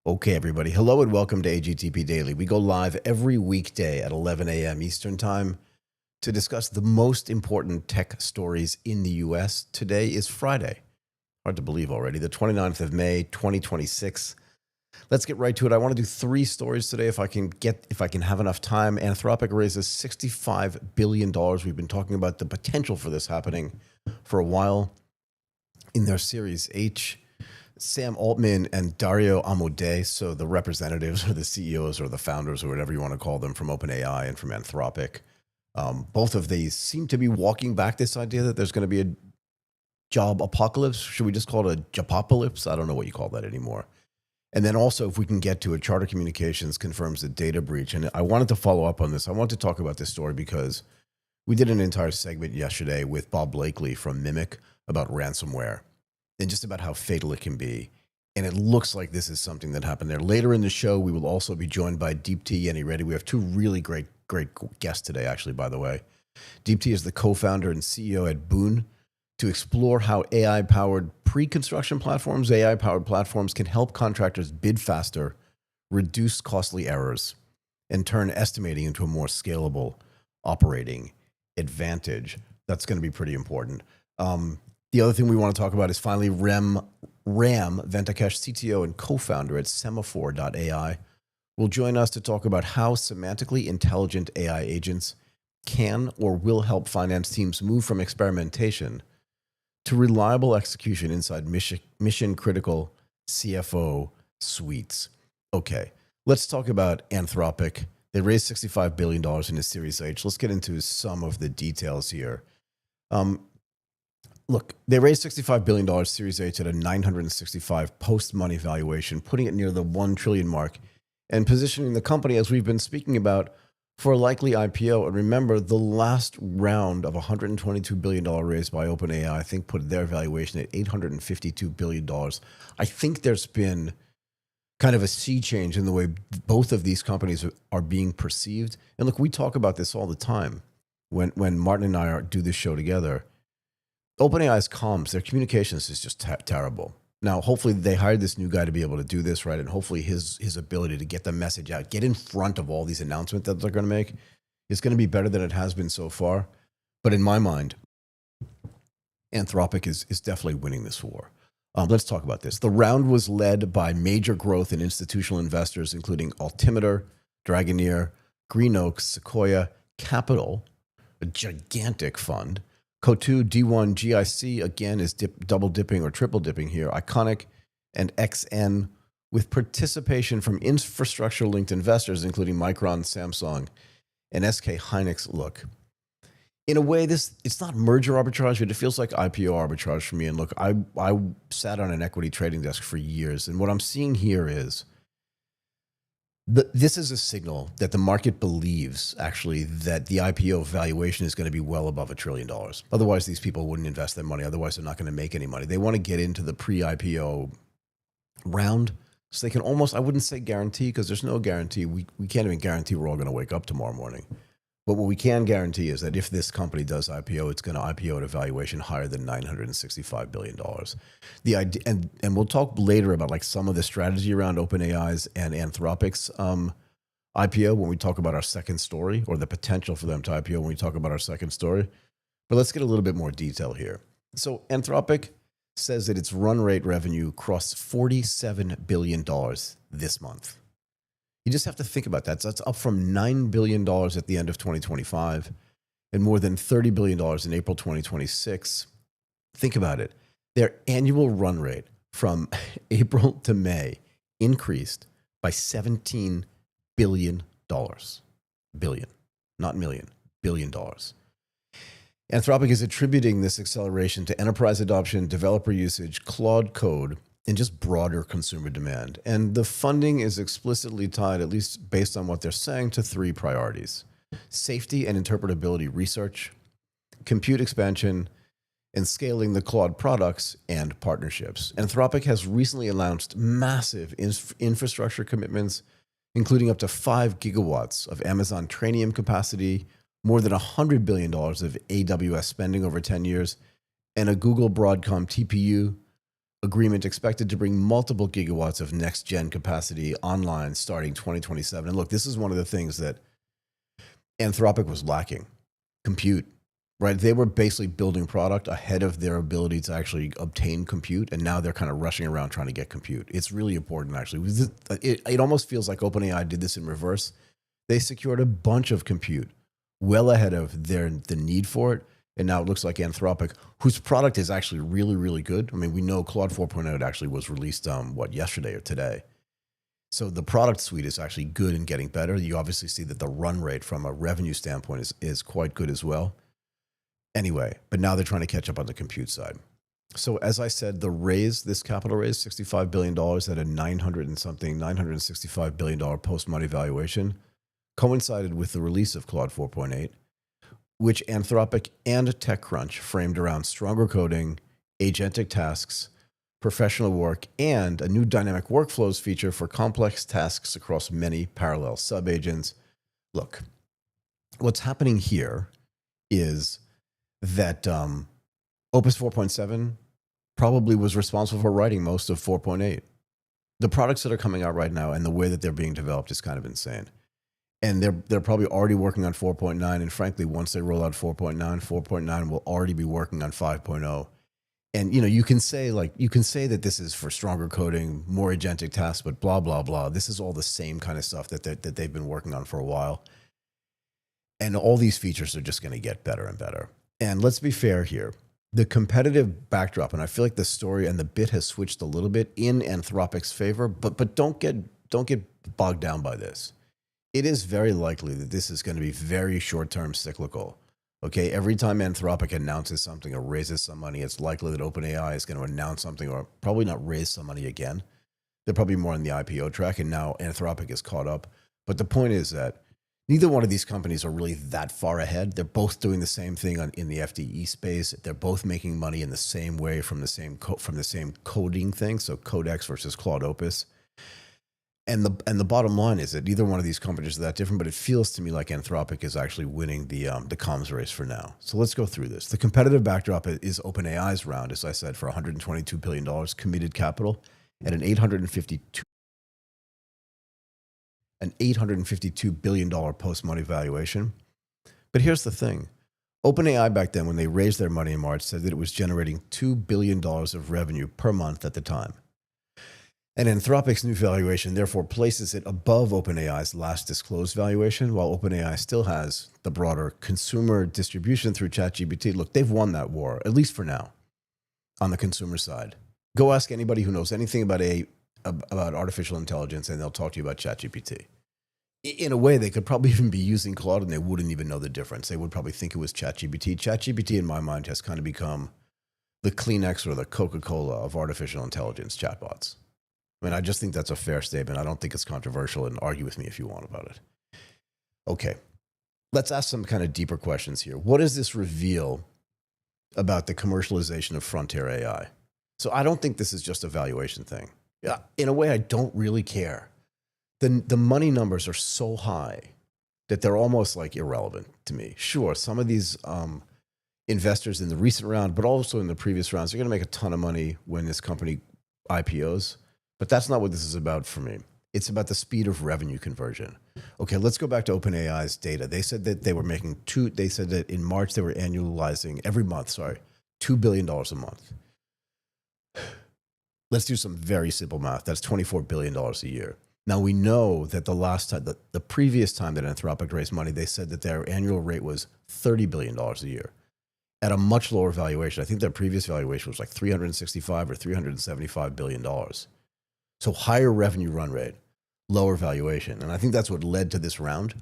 Okay, everybody. Hello and welcome to AGTP Daily. We go live every weekday at 11 a.m. Eastern Time to discuss the most important tech stories in the U.S. Today is Friday. Hard to believe already, the 29th of May, 2026. Let's get right to it. I want to do three stories today if I can have enough time. Anthropic raises $65 billion. We've been talking about the potential for this happening for a while in their Series H. Sam Altman and Dario Amodei, so the representatives or the CEOs or the founders or whatever you want to call them from OpenAI and from Anthropic, both of these seem to be walking back this idea that there's going to be a job apocalypse. Should we just call it a jopocalypse? I don't know what you call that anymore. And then also, if we can get to it, Charter Communications confirms the data breach. And I wanted to follow up on this. I wanted to talk about this story because we did an entire segment yesterday with Bob Blakely from Mimic about ransomware and just about how fatal it can be. And it looks like this is something that happened there. Later in the show, we will also be joined by Deepti and Yenireddy. We have two really great guests today, actually, by the way. Deepti is the co-founder and CEO at Boon to explore how AI-powered pre-construction platforms, AI-powered platforms can help contractors bid faster, reduce costly errors, and turn estimating into a more scalable operating advantage. That's going to be pretty important. The other thing we want to talk about is finally Ram Venkatesh, CTO and co-founder at Semaphore.ai, will join us to talk about how semantically intelligent AI agents can or will help finance teams move from experimentation to reliable execution inside mission-critical CFO suites. Okay, let's talk about Anthropic. They raised $65 billion in a Series H. Let's get into some of the details here. Look, they raised $65 billion Series H at a 965 post-money valuation, putting it near the $1 trillion mark and positioning the company, as we've been speaking about, for a likely IPO. And remember, the last round of $122 billion raised by OpenAI, I think, put their valuation at $852 billion. I think there's been kind of a sea change in the way both of these companies are being perceived. And look, we talk about this all the time when Martin and I do this show together. OpenAI's comms, their communications is just terrible. Now, hopefully they hired this new guy to be able to do this, right? And hopefully his ability to get the message out, get in front of all these announcements that they're going to make is going to be better than it has been so far. But in my mind, Anthropic is definitely winning this war. Let's talk about this. The round was led by major growth in institutional investors, including Altimeter, Dragoneer, Green Oaks, Sequoia, Capital, a gigantic fund, Cotu, D1, GIC, again, is double dipping or triple dipping here, Iconic, and XN, with participation from infrastructure-linked investors, including Micron, Samsung, and SK Hynix. Look, in a way, it's not merger arbitrage, but it feels like IPO arbitrage for me. And look, I sat on an equity trading desk for years, and what I'm seeing here is this is a signal that the market believes, actually, that the IPO valuation is going to be well above $1 trillion. Otherwise, these people wouldn't invest their money. Otherwise, they're not going to make any money. They want to get into the pre-IPO round so they can almost, I wouldn't say guarantee, because there's no guarantee. We can't even guarantee we're all going to wake up tomorrow morning. But what we can guarantee is that if this company does IPO, it's going to IPO at a valuation higher than $965 billion. The idea, and we'll talk later about like some of the strategy around OpenAI's and Anthropic's IPO when we talk about our second story, or the potential for them to IPO when we talk about our second story. But let's get a little bit more detail here. So Anthropic says that its run rate revenue crossed $47 billion this month. You just have to think about that. So that's up from $9 billion at the end of 2025 and more than $30 billion in April 2026. Think about it. Their annual run rate from April to May increased by $17 billion. Billion, not million, $1 billion. Anthropic is attributing this acceleration to enterprise adoption, developer usage, Claude Code, and just broader consumer demand. And the funding is explicitly tied, at least based on what they're saying, to three priorities: safety and interpretability research, compute expansion, and scaling the Claude products and partnerships. Anthropic has recently announced massive infrastructure commitments, including up to 5 gigawatts of Amazon Trainium capacity, more than $100 billion of AWS spending over 10 years, and a Google Broadcom TPU agreement expected to bring multiple gigawatts of next-gen capacity online starting 2027. And look, this is one of the things that Anthropic was lacking: compute. Right? They were basically building product ahead of their ability to actually obtain compute, and now they're kind of rushing around trying to get compute. It's really important, actually. It almost feels like OpenAI did this in reverse. They secured a bunch of compute well ahead of the need for it, and now it looks like Anthropic, whose product is actually really, really good. I mean, we know Claude 4.0 actually was released, yesterday or today. So the product suite is actually good and getting better. You obviously see that the run rate from a revenue standpoint is quite good as well. Anyway, but now they're trying to catch up on the compute side. So as I said, this capital raise, $65 billion at a $965 billion post-money valuation, coincided with the release of Claude 4.8, which Anthropic and TechCrunch framed around stronger coding, agentic tasks, professional work, and a new dynamic workflows feature for complex tasks across many parallel subagents. Look, what's happening here is that Opus 4.7 probably was responsible for writing most of 4.8. The products that are coming out right now and the way that they're being developed is kind of insane. And they're probably already working on 4.9. And frankly, once they roll out 4.9 will already be working on 5.0. And you can say that this is for stronger coding, more agentic tasks, but blah blah blah. This is all the same kind of stuff that they've been working on for a while. And all these features are just going to get better and better. And let's be fair here. The competitive backdrop, and I feel like the story and the bit has switched a little bit in Anthropic's favor, but don't get bogged down by this. It is very likely that this is going to be very short-term cyclical. Okay, every time Anthropic announces something or raises some money, it's likely that OpenAI is going to announce something or probably not raise some money again. They're probably more on the IPO track, and now Anthropic is caught up. But the point is that neither one of these companies are really that far ahead. They're both doing the same thing in the FDE space. They're both making money in the same way from the same coding thing. So Codex versus Claude Opus. And the bottom line is that neither one of these companies are that different, but it feels to me like Anthropic is actually winning the comms race for now. So let's go through this. The competitive backdrop is OpenAI's round, as I said, for $122 billion committed capital at an $852 billion post-money valuation. But here's the thing. OpenAI back then, when they raised their money in March, said that it was generating $2 billion of revenue per month at the time. And Anthropic's new valuation therefore places it above OpenAI's last disclosed valuation, while OpenAI still has the broader consumer distribution through ChatGPT. Look, they've won that war, at least for now, on the consumer side. Go ask anybody who knows anything about artificial intelligence, and they'll talk to you about ChatGPT. In a way, they could probably even be using Claude, and they wouldn't even know the difference. They would probably think it was ChatGPT. ChatGPT, in my mind, has kind of become the Kleenex or the Coca-Cola of artificial intelligence chatbots. I mean, I just think that's a fair statement. I don't think it's controversial, and argue with me if you want about it. Okay, let's ask some kind of deeper questions here. What does this reveal about the commercialization of frontier AI? So I don't think this is just a valuation thing. Yeah, in a way, I don't really care. The money numbers are so high that they're almost like irrelevant to me. Sure, some of these investors in the recent round, but also in the previous rounds, are going to make a ton of money when this company IPOs. But that's not what this is about for me. It's about the speed of revenue conversion. Okay, let's go back to OpenAI's data. They said that they were they said that in March they were annualizing every month, $2 billion a month. Let's do some very simple math. That's $24 billion a year. Now we know that the previous time that Anthropic raised money, they said that their annual rate was $30 billion a year at a much lower valuation. I think their previous valuation was like $365 or $375 billion. So higher revenue run rate, lower valuation. And I think that's what led to this round,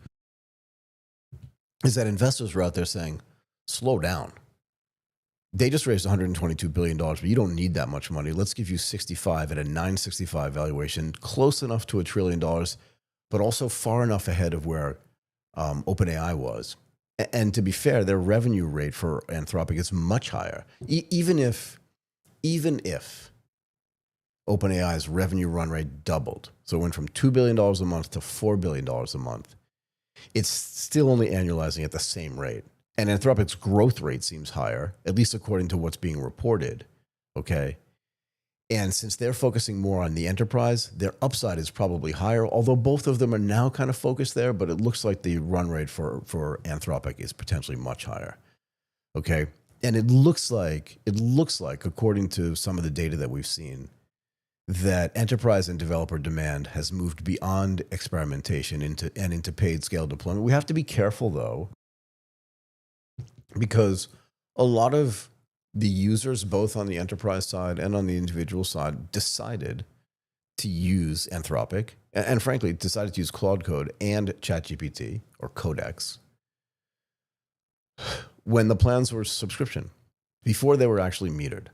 is that investors were out there saying, slow down. They just raised $122 billion, but you don't need that much money. Let's give you 65 at a 965 valuation, close enough to $1 trillion, but also far enough ahead of where OpenAI was. And to be fair, their revenue rate for Anthropic is much higher. Even if OpenAI's revenue run rate doubled, so it went from $2 billion a month to $4 billion a month, it's still only annualizing at the same rate. And Anthropic's growth rate seems higher, at least according to what's being reported, okay? And since they're focusing more on the enterprise, their upside is probably higher, although both of them are now kind of focused there, but it looks like the run rate for Anthropic is potentially much higher. Okay. And it looks like, according to some of the data that we've seen, that enterprise and developer demand has moved beyond experimentation into paid scale deployment. We have to be careful though, because a lot of the users, both on the enterprise side and on the individual side, decided to use Anthropic and frankly decided to use Claude Code and ChatGPT or Codex when the plans were subscription, before they were actually metered.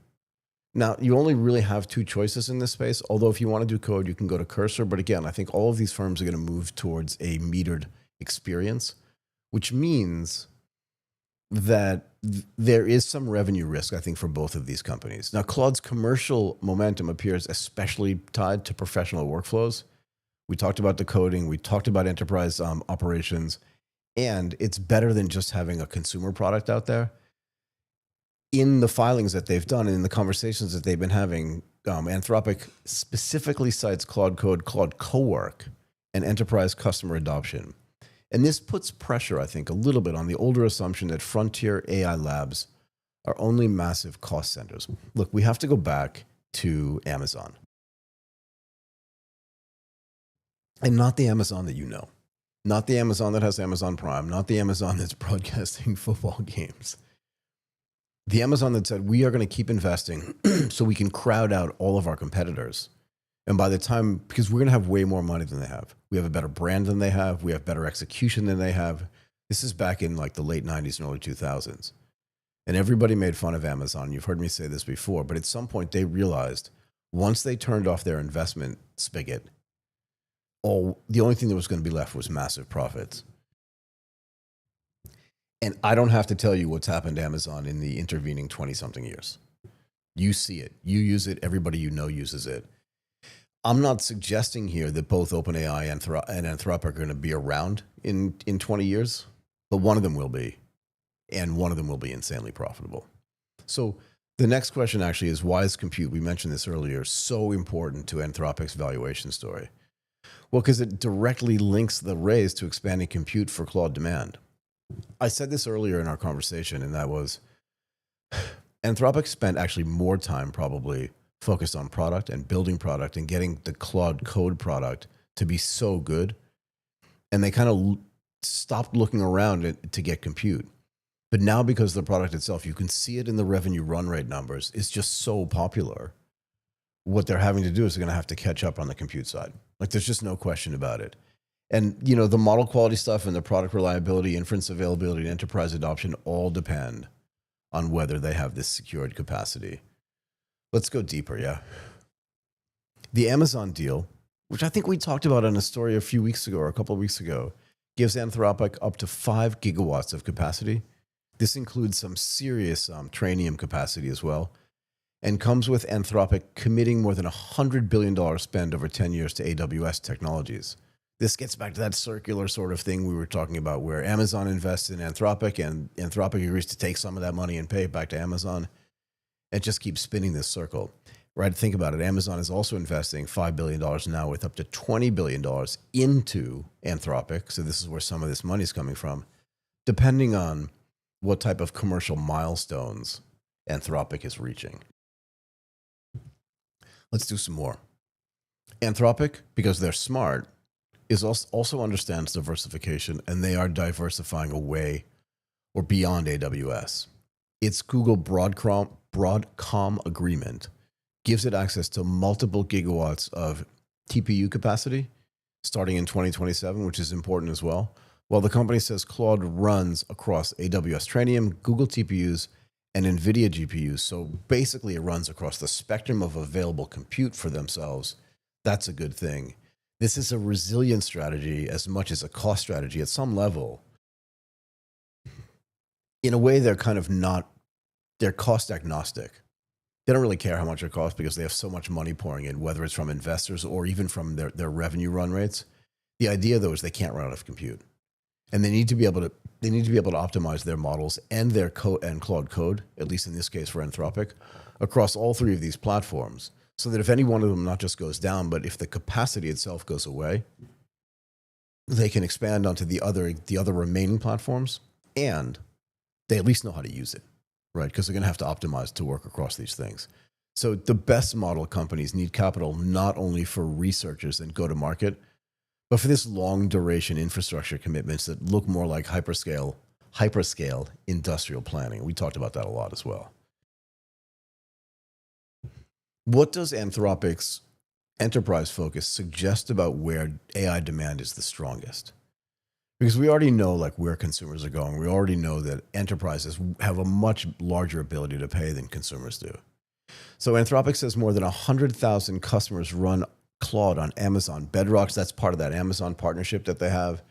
Now, you only really have two choices in this space, although if you want to do code, you can go to Cursor. But again, I think all of these firms are going to move towards a metered experience, which means that there is some revenue risk, I think, for both of these companies. Now, Claude's commercial momentum appears especially tied to professional workflows. We talked about the coding, we talked about enterprise operations, and it's better than just having a consumer product out there. In the filings that they've done and in the conversations that they've been having, Anthropic specifically cites Claude Code, Claude Cowork, and enterprise customer adoption. And this puts pressure, I think, a little bit on the older assumption that frontier AI labs are only massive cost centers. Look, we have to go back to Amazon. And not the Amazon that you know. Not the Amazon that has Amazon Prime. Not the Amazon that's broadcasting football games. The Amazon that said, we are going to keep investing so we can crowd out all of our competitors. And by the time, because we're going to have way more money than they have. We have a better brand than they have. We have better execution than they have. This is back in like the late 90s and early 2000s. And everybody made fun of Amazon. You've heard me say this before, but at some point they realized once they turned off their investment spigot, the only thing that was going to be left was massive profits. And I don't have to tell you what's happened to Amazon in the intervening 20-something years. You see it. You use it. Everybody you know uses it. I'm not suggesting here that both OpenAI and Anthropic are going to be around in 20 years, but one of them will be, and one of them will be insanely profitable. So the next question actually is, why is compute, we mentioned this earlier, so important to Anthropic's valuation story? Well, because it directly links the raise to expanding compute for Claude demand. I said this earlier in our conversation, and that was Anthropic spent actually more time probably focused on product and building product and getting the Claude Code product to be so good. And they kind of stopped looking around to get compute. But now, because of the product itself, you can see it in the revenue run rate numbers. It's just so popular. What they're having to do is they're going to have to catch up on the compute side. Like, there's just no question about it. And, you know, the model quality stuff and the product reliability, inference availability, and enterprise adoption all depend on whether they have this secured capacity. Let's go deeper, yeah? The Amazon deal, which I think we talked about on a story a few weeks ago or a couple of weeks ago, gives Anthropic up to 5 gigawatts of capacity. This includes some serious Trainium capacity as well, and comes with Anthropic committing more than $100 billion spend over 10 years to AWS technologies. This gets back to that circular sort of thing we were talking about, where Amazon invests in Anthropic and Anthropic agrees to take some of that money and pay it back to Amazon. It just keeps spinning this circle, right? Think about it. Amazon is also investing $5 billion now with up to $20 billion into Anthropic. So this is where some of this money is coming from, depending on what type of commercial milestones Anthropic is reaching. Let's do some more. Anthropic, because they're smart, also understands diversification, and they are diversifying away or beyond AWS. Its Google Broadcom agreement gives it access to multiple gigawatts of TPU capacity starting in 2027, which is important as well. While the company says Claude runs across AWS Trainium, Google TPUs, and NVIDIA GPUs, so basically it runs across the spectrum of available compute for themselves. That's a good thing. This is a resilience strategy as much as a cost strategy at some level. In a way, they're kind of not, they're cost agnostic. They don't really care how much it costs because they have so much money pouring in, whether it's from investors or even from their revenue run rates. The idea, though, is they can't run out of compute. And they need to be able to optimize their models and their Claude Code, at least in this case for Anthropic, across all three of these platforms so that if any one of them not just goes down, but if the capacity itself goes away, they can expand onto the other remaining platforms, and they at least know how to use it, right? Because they're going to have to optimize to work across these things. So the best model companies need capital not only for researchers and go to market, but for this long duration infrastructure commitments that look more like hyperscale industrial planning. We talked about that a lot as well. What does Anthropic's enterprise focus suggest about where AI demand is the strongest? Because we already know like where consumers are going. We already know that enterprises have a much larger ability to pay than consumers do. So Anthropic says more than 100,000 customers run Claude on Amazon Bedrocks. That's part of that Amazon partnership that they have.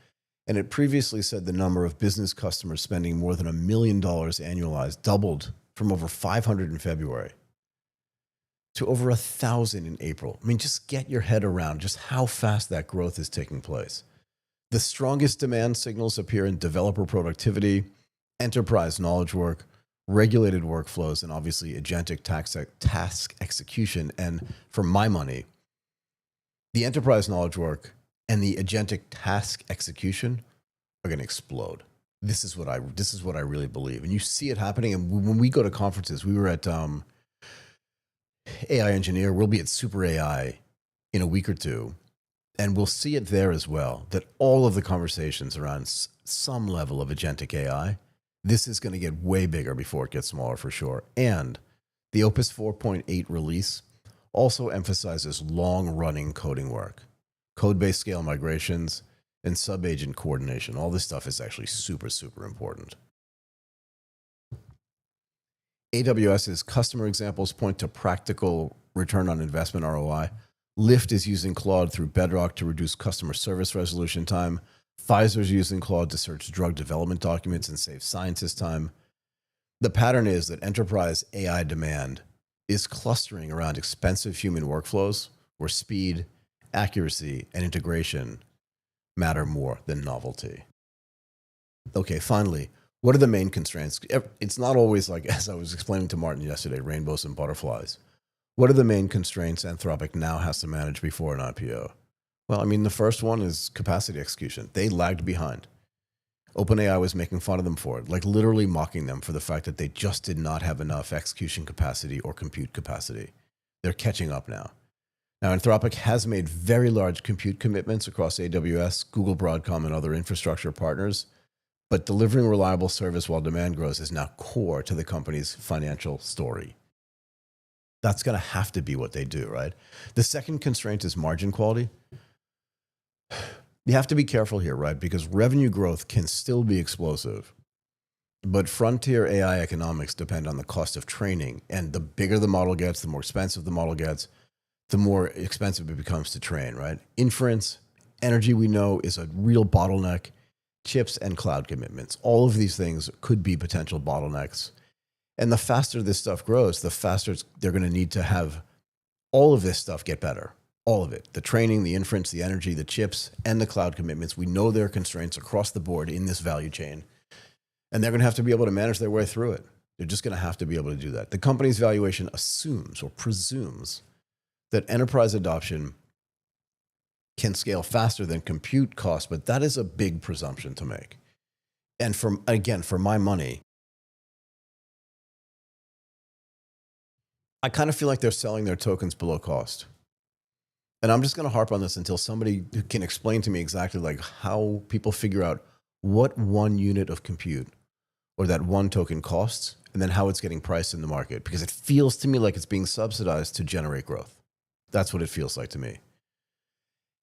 And it previously said the number of business customers spending more than $1 million annualized doubled from over 500 in February to over 1,000 in April. I mean, just get your head around just how fast that growth is taking place. The strongest demand signals appear in developer productivity, enterprise knowledge work, regulated workflows, and obviously agentic task execution. And for my money, the enterprise knowledge work and the agentic task execution are going to explode. This is what I really believe, and you see it happening. And when we go to conferences, we were at AI Engineer. We'll be at Super AI in a week or two, and we'll see it there as well. That all of the conversations around some level of agentic AI, this is going to get way bigger before it gets smaller for sure. And the Opus 4.8 release also emphasizes long-running coding work, code-based scale migrations, and sub-agent coordination. All this stuff is actually super, super important. AWS's customer examples point to practical return on investment ROI. Lyft is using Claude through Bedrock to reduce customer service resolution time. Pfizer's using Claude to search drug development documents and save scientists time. The pattern is that enterprise AI demand is clustering around expensive human workflows where speed, accuracy, and integration matter more than novelty. Okay, finally, what are the main constraints? It's not always like, as I was explaining to Martin yesterday, rainbows and butterflies. What are the main constraints Anthropic now has to manage before an IPO? Well, I mean, the first one is capacity execution. They lagged behind. OpenAI was making fun of them for it, like literally mocking them for the fact that they just did not have enough execution capacity or compute capacity. They're catching up now. Now, Anthropic has made very large compute commitments across AWS, Google, Broadcom, and other infrastructure partners, but delivering reliable service while demand grows is now core to the company's financial story. That's going to have to be what they do, right? The second constraint is margin quality. You have to be careful here, right? Because revenue growth can still be explosive, but frontier AI economics depend on the cost of training. And the bigger the model gets, the more expensive the model gets, the more expensive it becomes to train, right? Inference, energy, we know, is a real bottleneck. Chips and cloud commitments. All of these things could be potential bottlenecks. And the faster this stuff grows, the faster they're going to need to have all of this stuff get better. All of it. The training, the inference, the energy, the chips, and the cloud commitments. We know there are constraints across the board in this value chain. And they're going to have to be able to manage their way through it. They're just going to have to be able to do that. The company's valuation assumes or presumes that enterprise adoption can scale faster than compute costs, but that is a big presumption to make. And for my money, I kind of feel like they're selling their tokens below cost. And I'm just going to harp on this until somebody can explain to me exactly like how people figure out what one unit of compute or that one token costs and then how it's getting priced in the market. Because it feels to me like it's being subsidized to generate growth. That's what it feels like to me.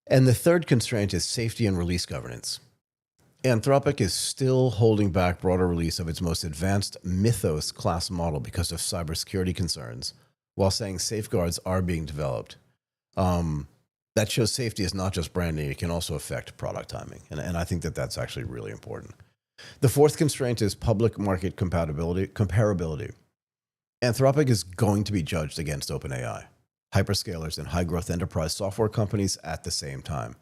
And the third constraint is safety and release governance. Anthropic is still holding back broader release of its most advanced Mythos class model because of cybersecurity concerns, while saying safeguards are being developed. That shows safety is not just branding, it can also affect product timing. And I think that that's actually really important. The fourth constraint is public market comparability. Anthropic is going to be judged against OpenAI, hyperscalers, and high-growth enterprise software companies at the same time.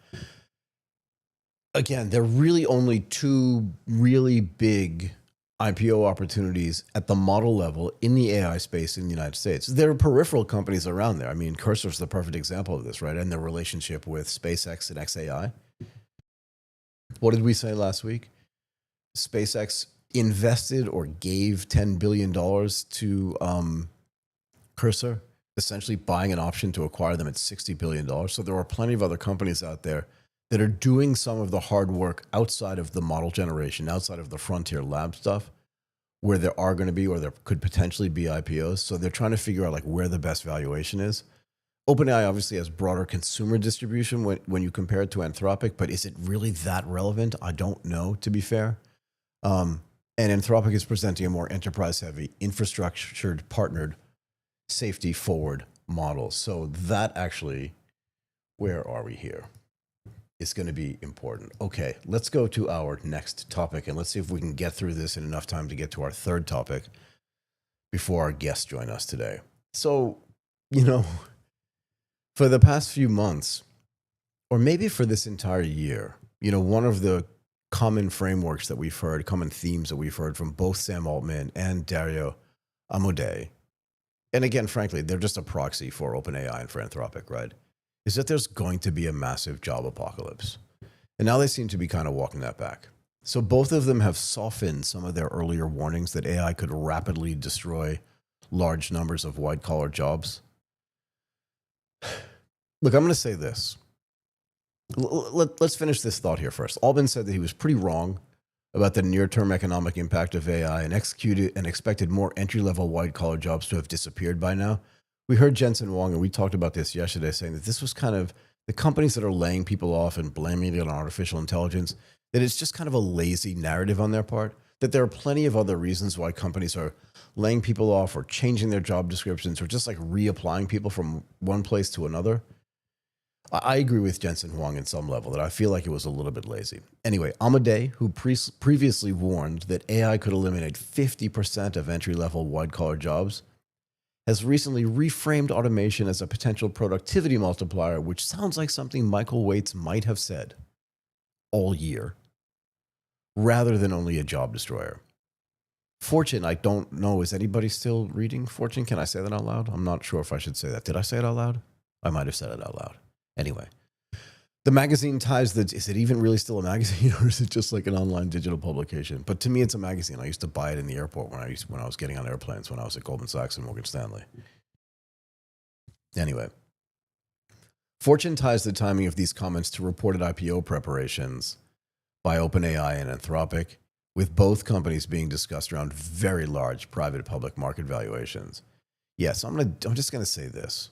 Again, there are really only two really big IPO opportunities at the model level in the AI space in the United States. There are peripheral companies around there. I mean, Cursor's the perfect example of this, right? And their relationship with SpaceX and XAI. What did we say last week? SpaceX invested or gave $10 billion to Cursor, essentially buying an option to acquire them at $60 billion. So there are plenty of other companies out there that are doing some of the hard work outside of the model generation, outside of the frontier lab stuff, where there are going to be, or there could potentially be IPOs. So they're trying to figure out like where the best valuation is. OpenAI obviously has broader consumer distribution when you compare it to Anthropic, but is it really that relevant? I don't know, to be fair. And Anthropic is presenting a more enterprise-heavy, infrastructured, partnered, safety-forward model. So that actually, where are we here? It's going to be important. Okay, let's go to our next topic, and let's see if we can get through this in enough time to get to our third topic before our guests join us today. So, for the past few months, or maybe for this entire year, one of the common frameworks that we've heard, common themes that we've heard from both Sam Altman and Dario Amodei, and again, frankly, they're just a proxy for OpenAI and for Anthropic, right? Is that there's going to be a massive job apocalypse. And now they seem to be kind of walking that back. So both of them have softened some of their earlier warnings that AI could rapidly destroy large numbers of white-collar jobs. Look, I'm going to say this. Let's finish this thought here first. Altman said that he was pretty wrong about the near-term economic impact of AI and expected more entry-level white-collar jobs to have disappeared by now. We heard Jensen Huang, and we talked about this yesterday, saying that this was kind of the companies that are laying people off and blaming it on artificial intelligence, that it's just kind of a lazy narrative on their part, that there are plenty of other reasons why companies are laying people off or changing their job descriptions or just like reapplying people from one place to another. I agree with Jensen Huang in some level that I feel like it was a little bit lazy. Anyway, Amodei, who previously warned that AI could eliminate 50% of entry-level white-collar jobs, has recently reframed automation as a potential productivity multiplier, which sounds like something Michael Waitze might have said all year, rather than only a job destroyer. Fortune, I don't know. Is anybody still reading Fortune? Can I say that out loud? I'm not sure if I should say that. Did I say it out loud? I might have said it out loud. Anyway, the magazine ties the... Is it even really still a magazine, or is it just like an online digital publication? But to me, it's a magazine. I used to buy it in the airport when I was getting on airplanes when I was at Goldman Sachs and Morgan Stanley. Anyway, Fortune ties the timing of these comments to reported IPO preparations by OpenAI and Anthropic, with both companies being discussed around very large private public market valuations. Yes, I'm just going to say this.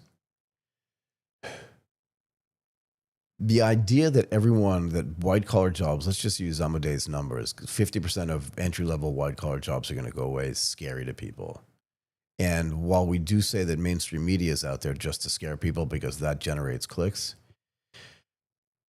The idea that white-collar jobs, let's just use Amodei's numbers, 50% of entry-level white-collar jobs are going to go away is scary to people. And while we do say that mainstream media is out there just to scare people because that generates clicks,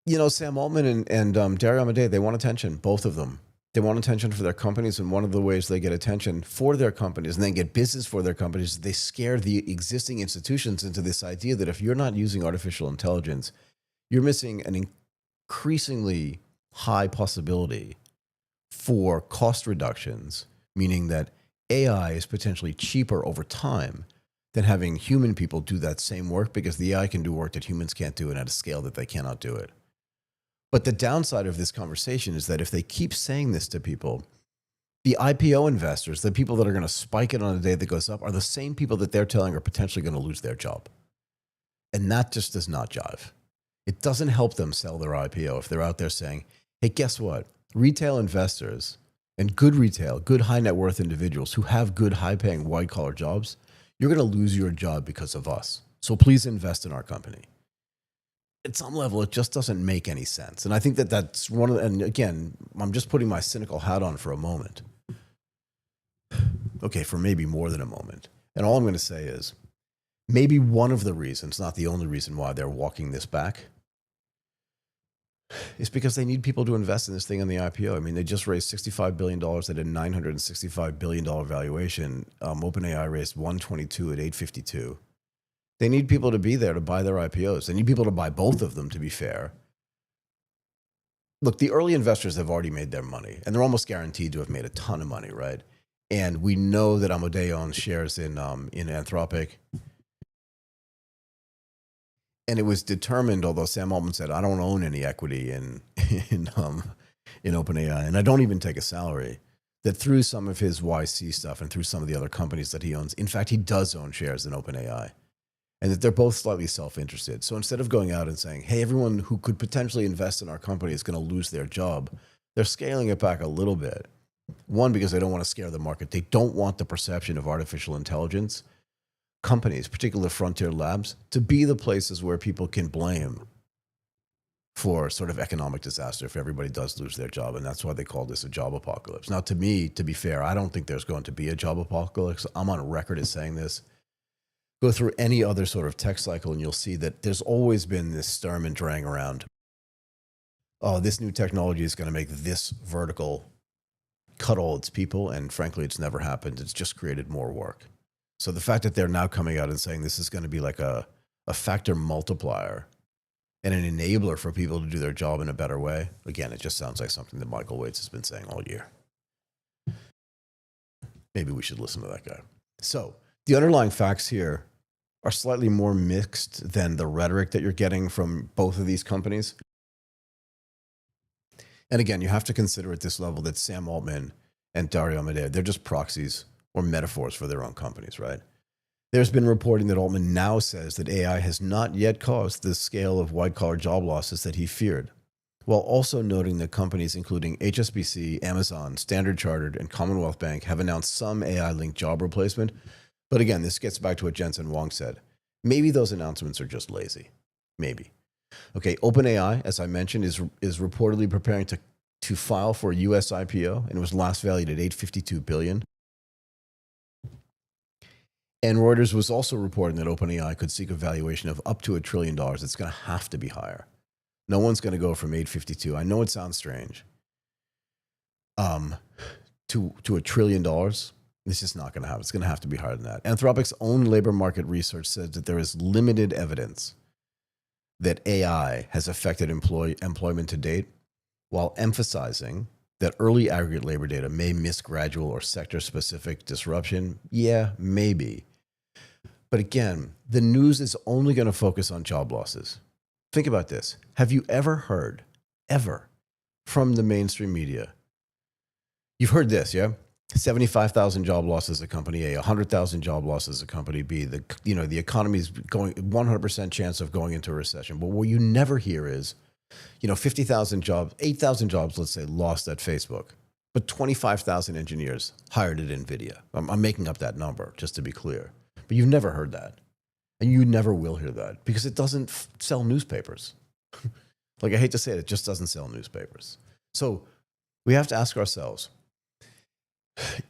Sam Altman and Dario Amodei, they want attention, both of them. They want attention for their companies, and one of the ways they get attention for their companies and then get business for their companies is they scare the existing institutions into this idea that if you're not using artificial intelligence, you're missing an increasingly high possibility for cost reductions, meaning that AI is potentially cheaper over time than having human people do that same work because the AI can do work that humans can't do and at a scale that they cannot do it. But the downside of this conversation is that if they keep saying this to people, the IPO investors, the people that are going to spike it on a day that goes up, are the same people that they're telling are potentially going to lose their job. And that just does not jive. It doesn't help them sell their IPO if they're out there saying, hey, guess what? Retail investors and good high net worth individuals who have good high paying white collar jobs, you're going to lose your job because of us. So please invest in our company. At some level, it just doesn't make any sense. And I think that that's one of the, and again, I'm just putting my cynical hat on for a moment. Okay, for maybe more than a moment. And all I'm going to say is, maybe one of the reasons, not the only reason why they're walking this back, is because they need people to invest in this thing on the IPO. I mean, they just raised $65 billion at a $965 billion valuation. OpenAI raised $122 at $852. They need people to be there to buy their IPOs. They need people to buy both of them, to be fair. look, the early investors have already made their money, and they're almost guaranteed to have made a ton of money, right? And we know that Amodei owns shares in Anthropic. And it was determined, although Sam Altman said, I don't own any equity in, in OpenAI, and I don't even take a salary, that through some of his YC stuff and through some of the other companies that he owns, in fact, he does own shares in OpenAI, and that they're both slightly self-interested. So instead of going out and saying, hey, everyone who could potentially invest in our company is going to lose their job, they're scaling it back a little bit. One, because they don't want to scare the market. They don't want the perception of artificial intelligence companies, particularly frontier labs, to be the places where people can blame for sort of economic disaster if everybody does lose their job. And that's why they call this a job apocalypse. Now, to me, to be fair, I don't think there's going to be a job apocalypse. I'm on record as saying this. Go through any other sort of tech cycle and you'll see that there's always been this Sturm and Drang around. Oh, this new technology is going to make this vertical cut all its people. And frankly, it's never happened. It's just created more work. So the fact that they're now coming out and saying this is going to be like a factor multiplier and an enabler for people to do their job in a better way, again, it just sounds like something that Michael Waitze has been saying all year. Maybe we should listen to that guy. So the underlying facts here are slightly more mixed than the rhetoric that you're getting from both of these companies. And again, you have to consider at this level that Sam Altman and Dario Amodei, they're just proxies or metaphors for their own companies, right? There's been reporting that Altman now says that AI has not yet caused the scale of white-collar job losses that he feared, while also noting that companies including HSBC, Amazon, Standard Chartered, and Commonwealth Bank have announced some AI-linked job replacement. But again, this gets back to what Jensen Huang said. Maybe those announcements are just lazy. Maybe. Okay, OpenAI, as I mentioned, is reportedly preparing to file for a US IPO, and it was last valued at $852 billion. And Reuters was also reporting that OpenAI could seek a valuation of up to $1 trillion. It's going to have to be higher. No one's going to go from 852. I know it sounds strange. To $1 trillion. It's just not going to happen. It's going to have to be higher than that. Anthropic's own labor market research says that there is limited evidence that AI has affected employment to date, while emphasizing that early aggregate labor data may miss gradual or sector-specific disruption. Yeah, maybe. But again, the news is only going to focus on job losses. Think about this. Have you ever heard, from the mainstream media? You've heard this, yeah? 75,000 job losses at company A, 100,000 job losses at company B. The economy's going 100% chance of going into a recession. But what you never hear is, 50,000 jobs, 8,000 jobs, let's say, lost at Facebook, but 25,000 engineers hired at NVIDIA. I'm making up that number, just to be clear. But you've never heard that. And you never will hear that because it doesn't sell newspapers. Like, I hate to say it, it just doesn't sell newspapers. So we have to ask ourselves,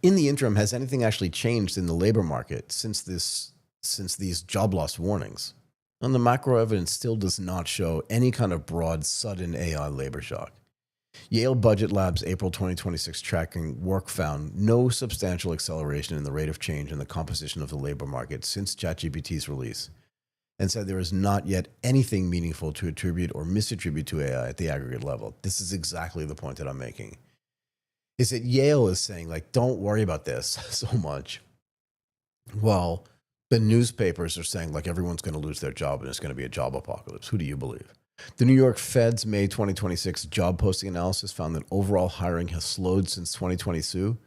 in the interim, has anything actually changed in the labor market since these job loss warnings? And the macro evidence still does not show any kind of broad, sudden AI labor shock. Yale Budget Lab's April 2026 tracking work found no substantial acceleration in the rate of change in the composition of the labor market since ChatGPT's release, and said there is not yet anything meaningful to attribute or misattribute to AI at the aggregate level. This is exactly the point that I'm making. Is that Yale is saying, like, don't worry about this so much. Well, the newspapers are saying, like, everyone's going to lose their job and it's going to be a job apocalypse. Who do you believe? The New York Fed's May 2026 job posting analysis found that overall hiring has slowed since 2022,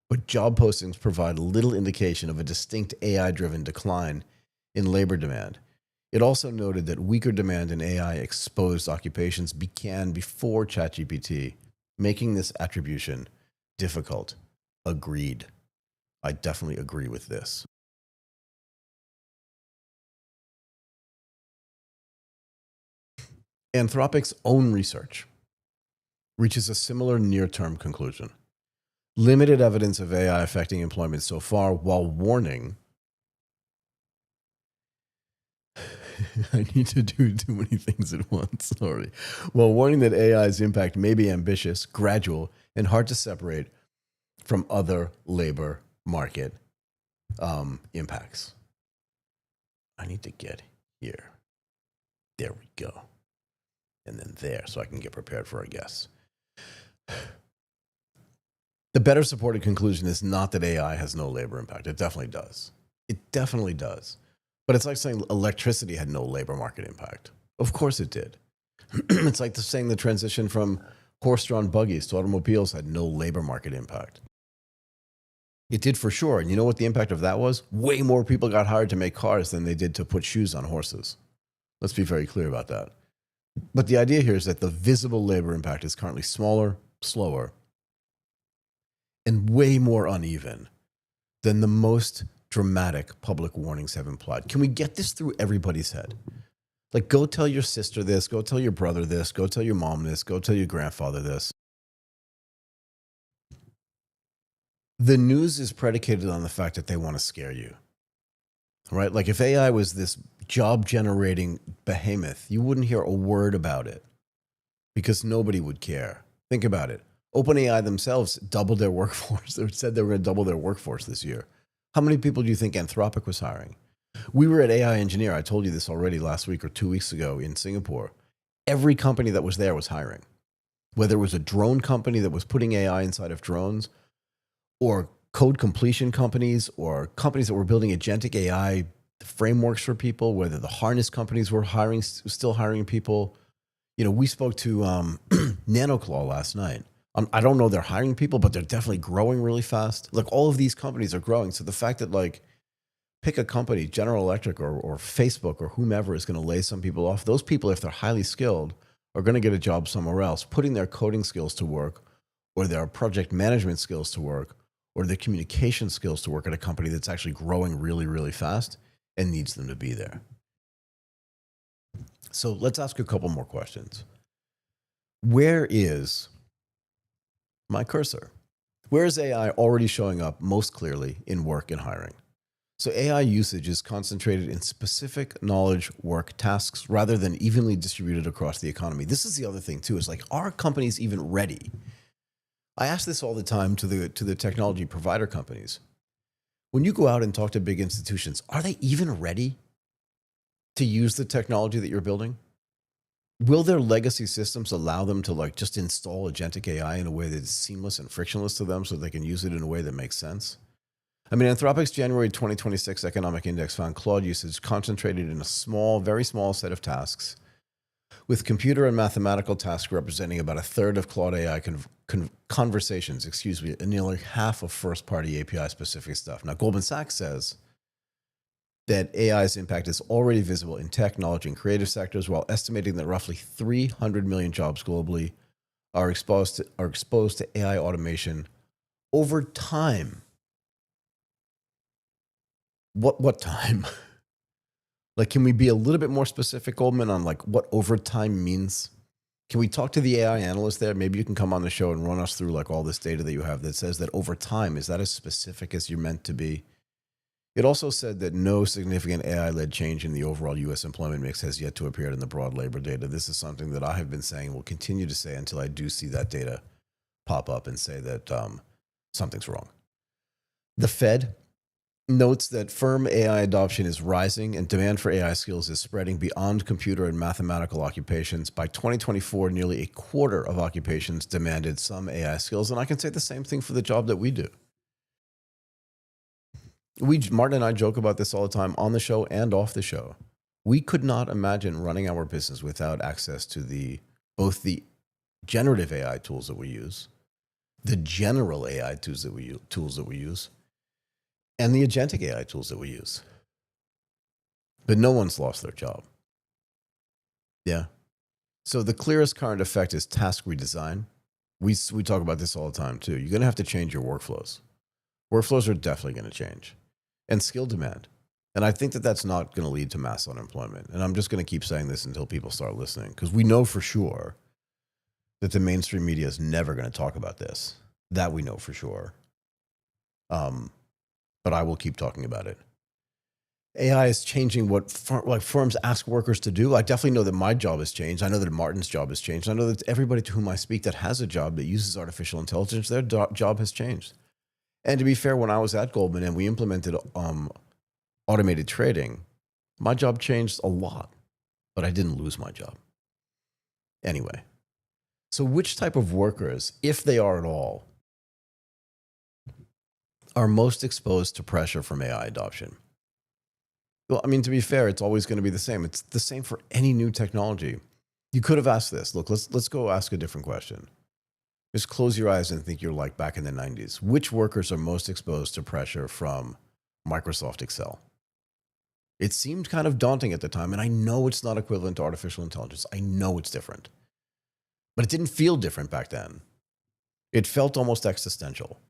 but job postings provide little indication of a distinct AI-driven decline in labor demand. It also noted that weaker demand in AI-exposed occupations began before ChatGPT, making this attribution difficult. Agreed. I definitely agree with this. Anthropic's own research reaches a similar near-term conclusion. Limited evidence of AI affecting employment so far, while warning, I need to do too many things at once, sorry. While warning that AI's impact may be ambitious, gradual, and hard to separate from other labor market impacts. I need to get here. There we go. and then there, so I can get prepared for our guests. The better supported conclusion is not that AI has no labor impact. It definitely does. It definitely does. But it's like saying electricity had no labor market impact. Of course it did. It's like saying the transition from horse-drawn buggies to automobiles had no labor market impact. It did for sure. And you know what the impact of that was? Way more people got hired to make cars than they did to put shoes on horses. Let's be very clear about that. But the idea here is that the visible labor impact is currently smaller, slower, and way more uneven than the most dramatic public warnings have implied. Can we get this through everybody's head? Like, go tell your sister this, go tell your brother this, go tell your mom this, go tell your grandfather this. The news is predicated on the fact that they want to scare you, right? Like, if AI was this job-generating behemoth, you wouldn't hear a word about it because nobody would care. Think about it. OpenAI themselves doubled their workforce. They said they were going to double their workforce this year. How many people do you think Anthropic was hiring? We were at AI Engineer. I told you this already last week or 2 weeks ago in Singapore. Every company that was there was hiring. Whether it was a drone company that was putting AI inside of drones, or code completion companies, or companies that were building agentic AI frameworks for people, whether the harness companies were still hiring people. You know, we spoke to NanoClaw last night. I don't know they're hiring people, but they're definitely growing really fast. Like, all of these companies are growing. So the fact that, like, pick a company, General Electric or Facebook or whomever is going to lay some people off, those people, if they're highly skilled, are going to get a job somewhere else, putting their coding skills to work, or their project management skills to work, or their communication skills to work at a company that's actually growing really, really fast and needs them to be there. So let's ask a couple more questions. Where is my cursor? Where is AI already showing up most clearly in work and hiring? So AI usage is concentrated in specific knowledge work tasks rather than evenly distributed across the economy. This is the other thing too, is like, are companies even ready? I ask this all the time to the technology provider companies. When you go out and talk to big institutions, are they even ready to use the technology that you're building? Will their legacy systems allow them to, like, just install agentic AI in a way that is seamless and frictionless to them so they can use it in a way that makes sense? I mean, Anthropic's January 2026 economic index found Claude usage concentrated in a small, very small set of tasks, with computer and mathematical tasks representing about a third of Claude AI conversations, and nearly half of first-party API-specific stuff. Now, Goldman Sachs says that AI's impact is already visible in tech, knowledge, and creative sectors, while estimating that roughly 300 million jobs globally are exposed to AI automation over time. What time? Like, can we be a little bit more specific, Goldman, on like what over time means? Can we talk to the AI analyst there? Maybe you can come on the show and run us through like all this data that you have that says that over time, is that as specific as you're meant to be? It also said that no significant AI-led change in the overall U.S. employment mix has yet to appear in the broad labor data. This is something that I have been saying and will continue to say until I do see that data pop up and say that something's wrong. The Fed notes that firm AI adoption is rising and demand for AI skills is spreading beyond computer and mathematical occupations. By 2024, nearly a quarter of occupations demanded some AI skills. And I can say the same thing for the job that we do. Martin and I joke about this all the time on the show and off the show. We could not imagine running our business without access to both the generative AI tools that we use, the general AI tools that we use, and the agentic AI tools that we use. But no one's lost their job. Yeah. So the clearest current effect is task redesign. We talk about this all the time too. You're going to have to change your workflows. Workflows are definitely going to change. And skill demand. And I think that that's not going to lead to mass unemployment. And I'm just going to keep saying this until people start listening, because we know for sure that the mainstream media is never going to talk about this. That we know for sure. But I will keep talking about it. AI is changing what firms ask workers to do. I definitely know that my job has changed. I know that Martin's job has changed. I know that everybody to whom I speak that has a job that uses artificial intelligence, their job has changed. And to be fair, when I was at Goldman and we implemented automated trading, my job changed a lot, but I didn't lose my job. Anyway, so which type of workers, if they are at all, are most exposed to pressure from AI adoption? Well, I mean, to be fair, it's always going to be the same. It's the same for any new technology. You could have asked this. Look, let's go ask a different question. Just close your eyes and think you're like back in the 90s. Which workers are most exposed to pressure from Microsoft Excel? It seemed kind of daunting at the time, and I know it's not equivalent to artificial intelligence. I know it's different. But it didn't feel different back then. It felt almost existential.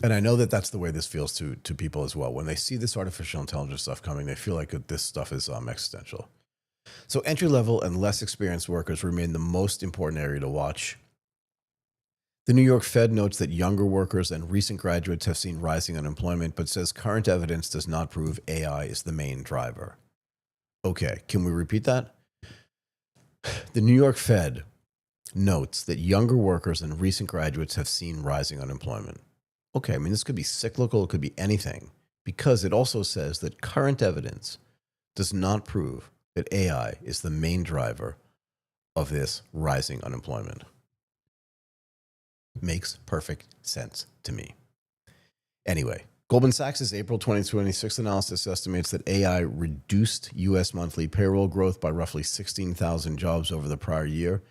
And I know that that's the way this feels to people as well. When they see this artificial intelligence stuff coming, they feel like this stuff is existential. So entry level and less experienced workers remain the most important area to watch. The New York Fed notes that younger workers and recent graduates have seen rising unemployment, but says current evidence does not prove AI is the main driver. Okay, can we repeat that? The New York Fed notes that younger workers and recent graduates have seen rising unemployment. Okay, I mean, this could be cyclical, it could be anything, because it also says that current evidence does not prove that AI is the main driver of this rising unemployment. Makes perfect sense to me. Anyway, Goldman Sachs' April 2026 analysis estimates that AI reduced U.S. monthly payroll growth by roughly 16,000 jobs over the prior year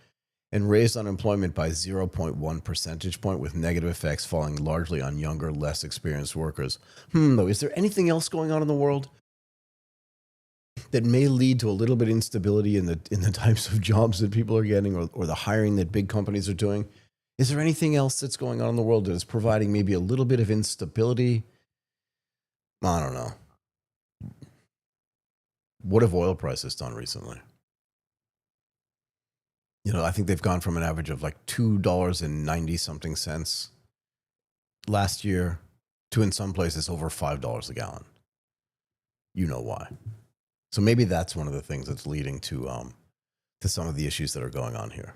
and raised unemployment by 0.1 percentage point, with negative effects falling largely on younger, less experienced workers. Though, is there anything else going on in the world that may lead to a little bit of instability in the types of jobs that people are getting, or the hiring that big companies are doing? Is there anything else that's going on in the world that is providing maybe a little bit of instability? I don't know. What have oil prices done recently? I think they've gone from an average of like $2.90 something cents last year to, in some places, over $5 a gallon. You know why. So maybe that's one of the things that's leading to some of the issues that are going on here.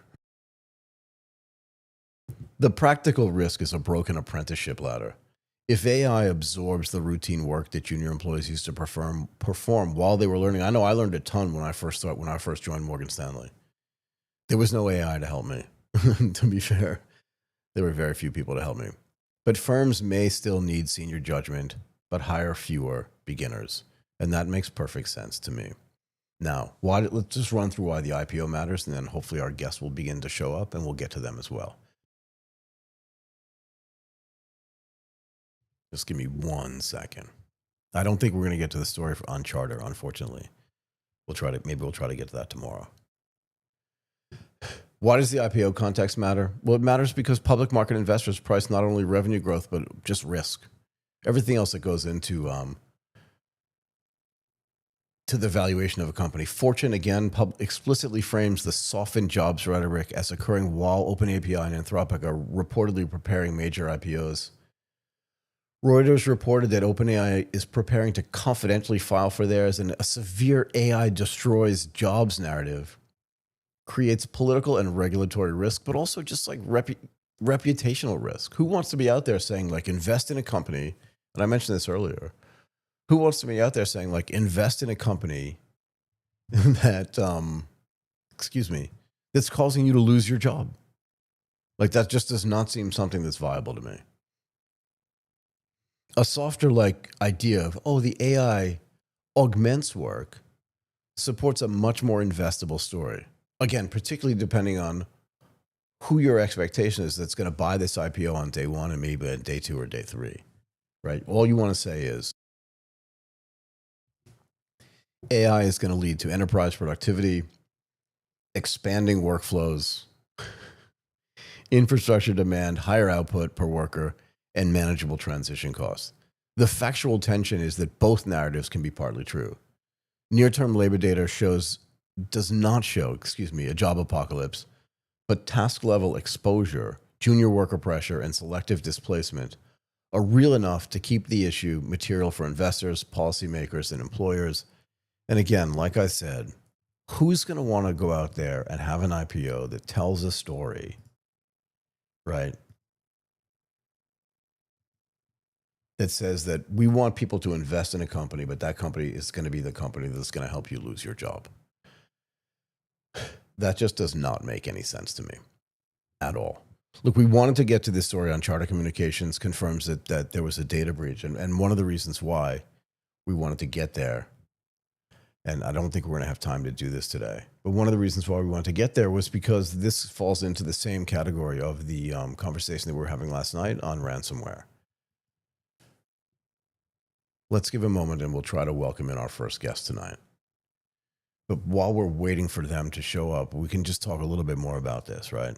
The practical risk is a broken apprenticeship ladder. If AI absorbs the routine work that junior employees used to perform while they were learning, I know I learned a ton when I first joined Morgan Stanley. There was no AI to help me. To be fair, there were very few people to help me. But firms may still need senior judgment, but hire fewer beginners. And that makes perfect sense to me. Now, let's just run through why the IPO matters, and then hopefully our guests will begin to show up, and we'll get to them as well. Just give me 1 second. I don't think we're going to get to the story on Charter, unfortunately. Maybe we'll try to get to that tomorrow. Why does the IPO context matter? Well, it matters because public market investors price not only revenue growth, but just risk. Everything else that goes into to the valuation of a company. Fortune, again, explicitly frames the softened jobs rhetoric as occurring while OpenAI and Anthropic are reportedly preparing major IPOs. Reuters reported that OpenAI is preparing to confidentially file for theirs, and a severe AI destroys jobs narrative creates political and regulatory risk, but also just like reputational risk. Who wants to be out there saying, like, invest in a company? And I mentioned this earlier. Who wants to be out there saying, like, invest in a company that, that's causing you to lose your job? Like, that just does not seem something that's viable to me. A softer, like, idea of, the AI augments work supports a much more investable story. Again, particularly depending on who your expectation is that's going to buy this IPO on day one and maybe on day 2 or day 3, right? All you want to say is AI is going to lead to enterprise productivity, expanding workflows, infrastructure demand, higher output per worker, and manageable transition costs. The factual tension is that both narratives can be partly true. Near-term labor data does not show a job apocalypse, but task-level exposure, junior worker pressure, and selective displacement are real enough to keep the issue material for investors, policymakers, and employers. And again, like I said, who's going to want to go out there and have an IPO that tells a story, right, that says that we want people to invest in a company, but that company is going to be the company that's going to help you lose your job. That just does not make any sense to me at all. Look, we wanted to get to this story on Charter Communications confirms that there was a data breach. And one of the reasons why we wanted to get there, and I don't think we're going to have time to do this today, but one of the reasons why we wanted to get there was because this falls into the same category of the conversation that we were having last night on ransomware. Let's give a moment and we'll try to welcome in our first guest tonight. But while we're waiting for them to show up, we can just talk a little bit more about this, right?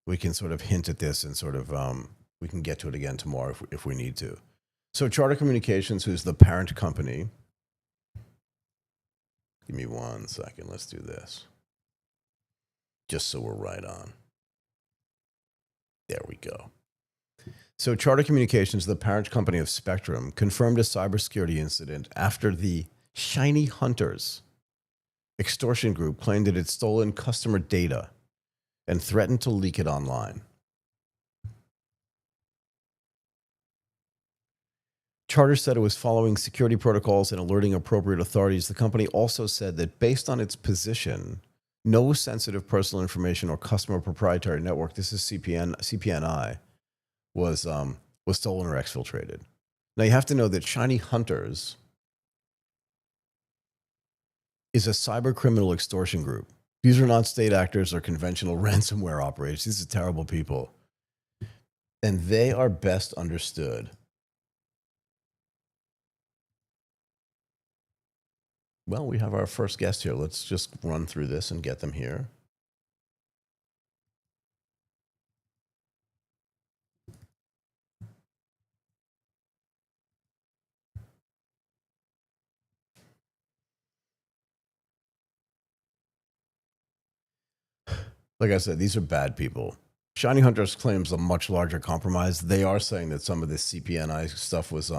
We can sort of hint at this and sort of, we can get to it again tomorrow if we need to. So Charter Communications, who's the parent company, give me 1 second, let's do this. Just so we're right on. There we go. So Charter Communications, the parent company of Spectrum, confirmed a cybersecurity incident after the Shiny Hunters extortion group claimed it had stolen customer data and threatened to leak it online. Charter said it was following security protocols and alerting appropriate authorities. The company also said that based on its position, no sensitive personal information or customer proprietary network, this is CPNI, was stolen or exfiltrated. Now you have to know that Shiny Hunters is a cyber criminal extortion group. These are not state actors or conventional ransomware operators. These are terrible people. And they are best understood. Well, we have our first guest here. Let's just run through this and get them here. Like I said, these are bad people. Shiny Hunters claims a much larger compromise. They are saying that some of this CPNI stuff was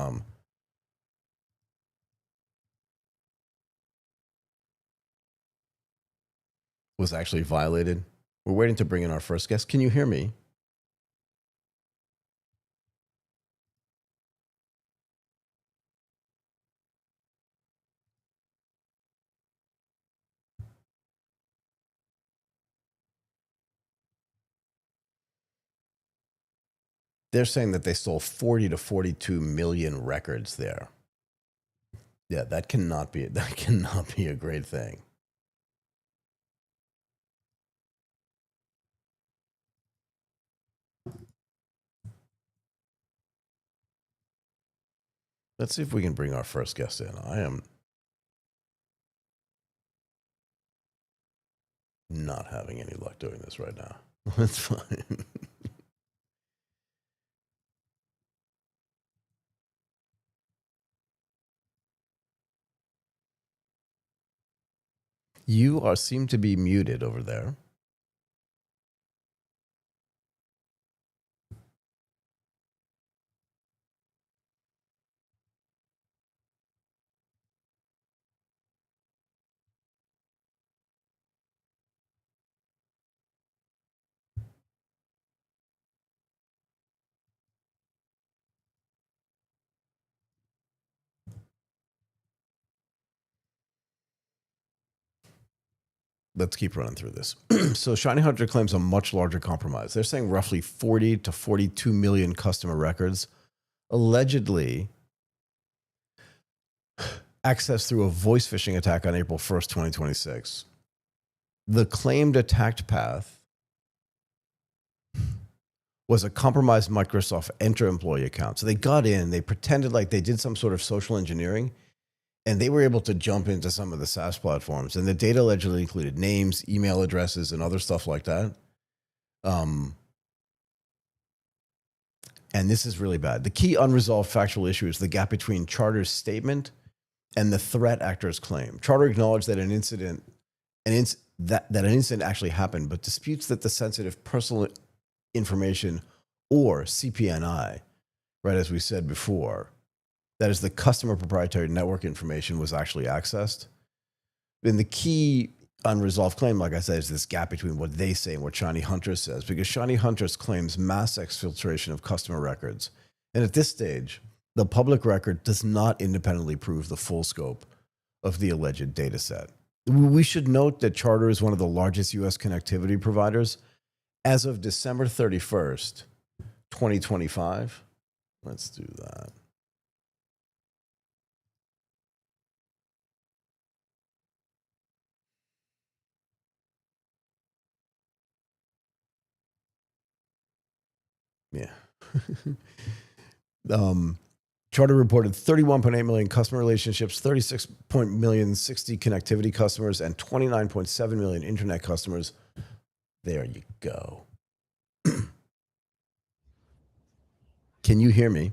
actually violated. We're waiting to bring in our first guest. Can you hear me? They're saying that they stole 40 to 42 million records there. Yeah, that cannot be a great thing. Let's see if we can bring our first guest in. I am not having any luck doing this right now. That's fine. You seem to be muted over there. Let's keep running through this. So Shiny Hunter claims a much larger compromise. They're saying roughly 40 to 42 million customer records, allegedly accessed through a voice phishing attack on April 1st, 2026. The claimed attacked path was a compromised Microsoft Enter employee account. So they got in, they pretended like they did some sort of social engineering, and they were able to jump into some of the SaaS platforms. And the data allegedly included names, email addresses, and other stuff like that. And this is really bad. The key unresolved factual issue is the gap between Charter's statement and the threat actor's claim. Charter acknowledged that an incident actually happened, but disputes that the sensitive personal information, or CPNI, right, as we said before, that is the customer proprietary network information, was actually accessed. And the key unresolved claim, like I said, is this gap between what they say and what Shiny Hunters says, because Shiny Hunters claims mass exfiltration of customer records And at this stage, the public record does not independently prove the full scope of the alleged data set. We should note that Charter is one of the largest US connectivity providers. As of December 31st, 2025, let's do that. Yeah. Charter reported 31.8 million customer relationships, 36 million 60 connectivity customers, and 29.7 million internet customers. There you go. Can you hear me?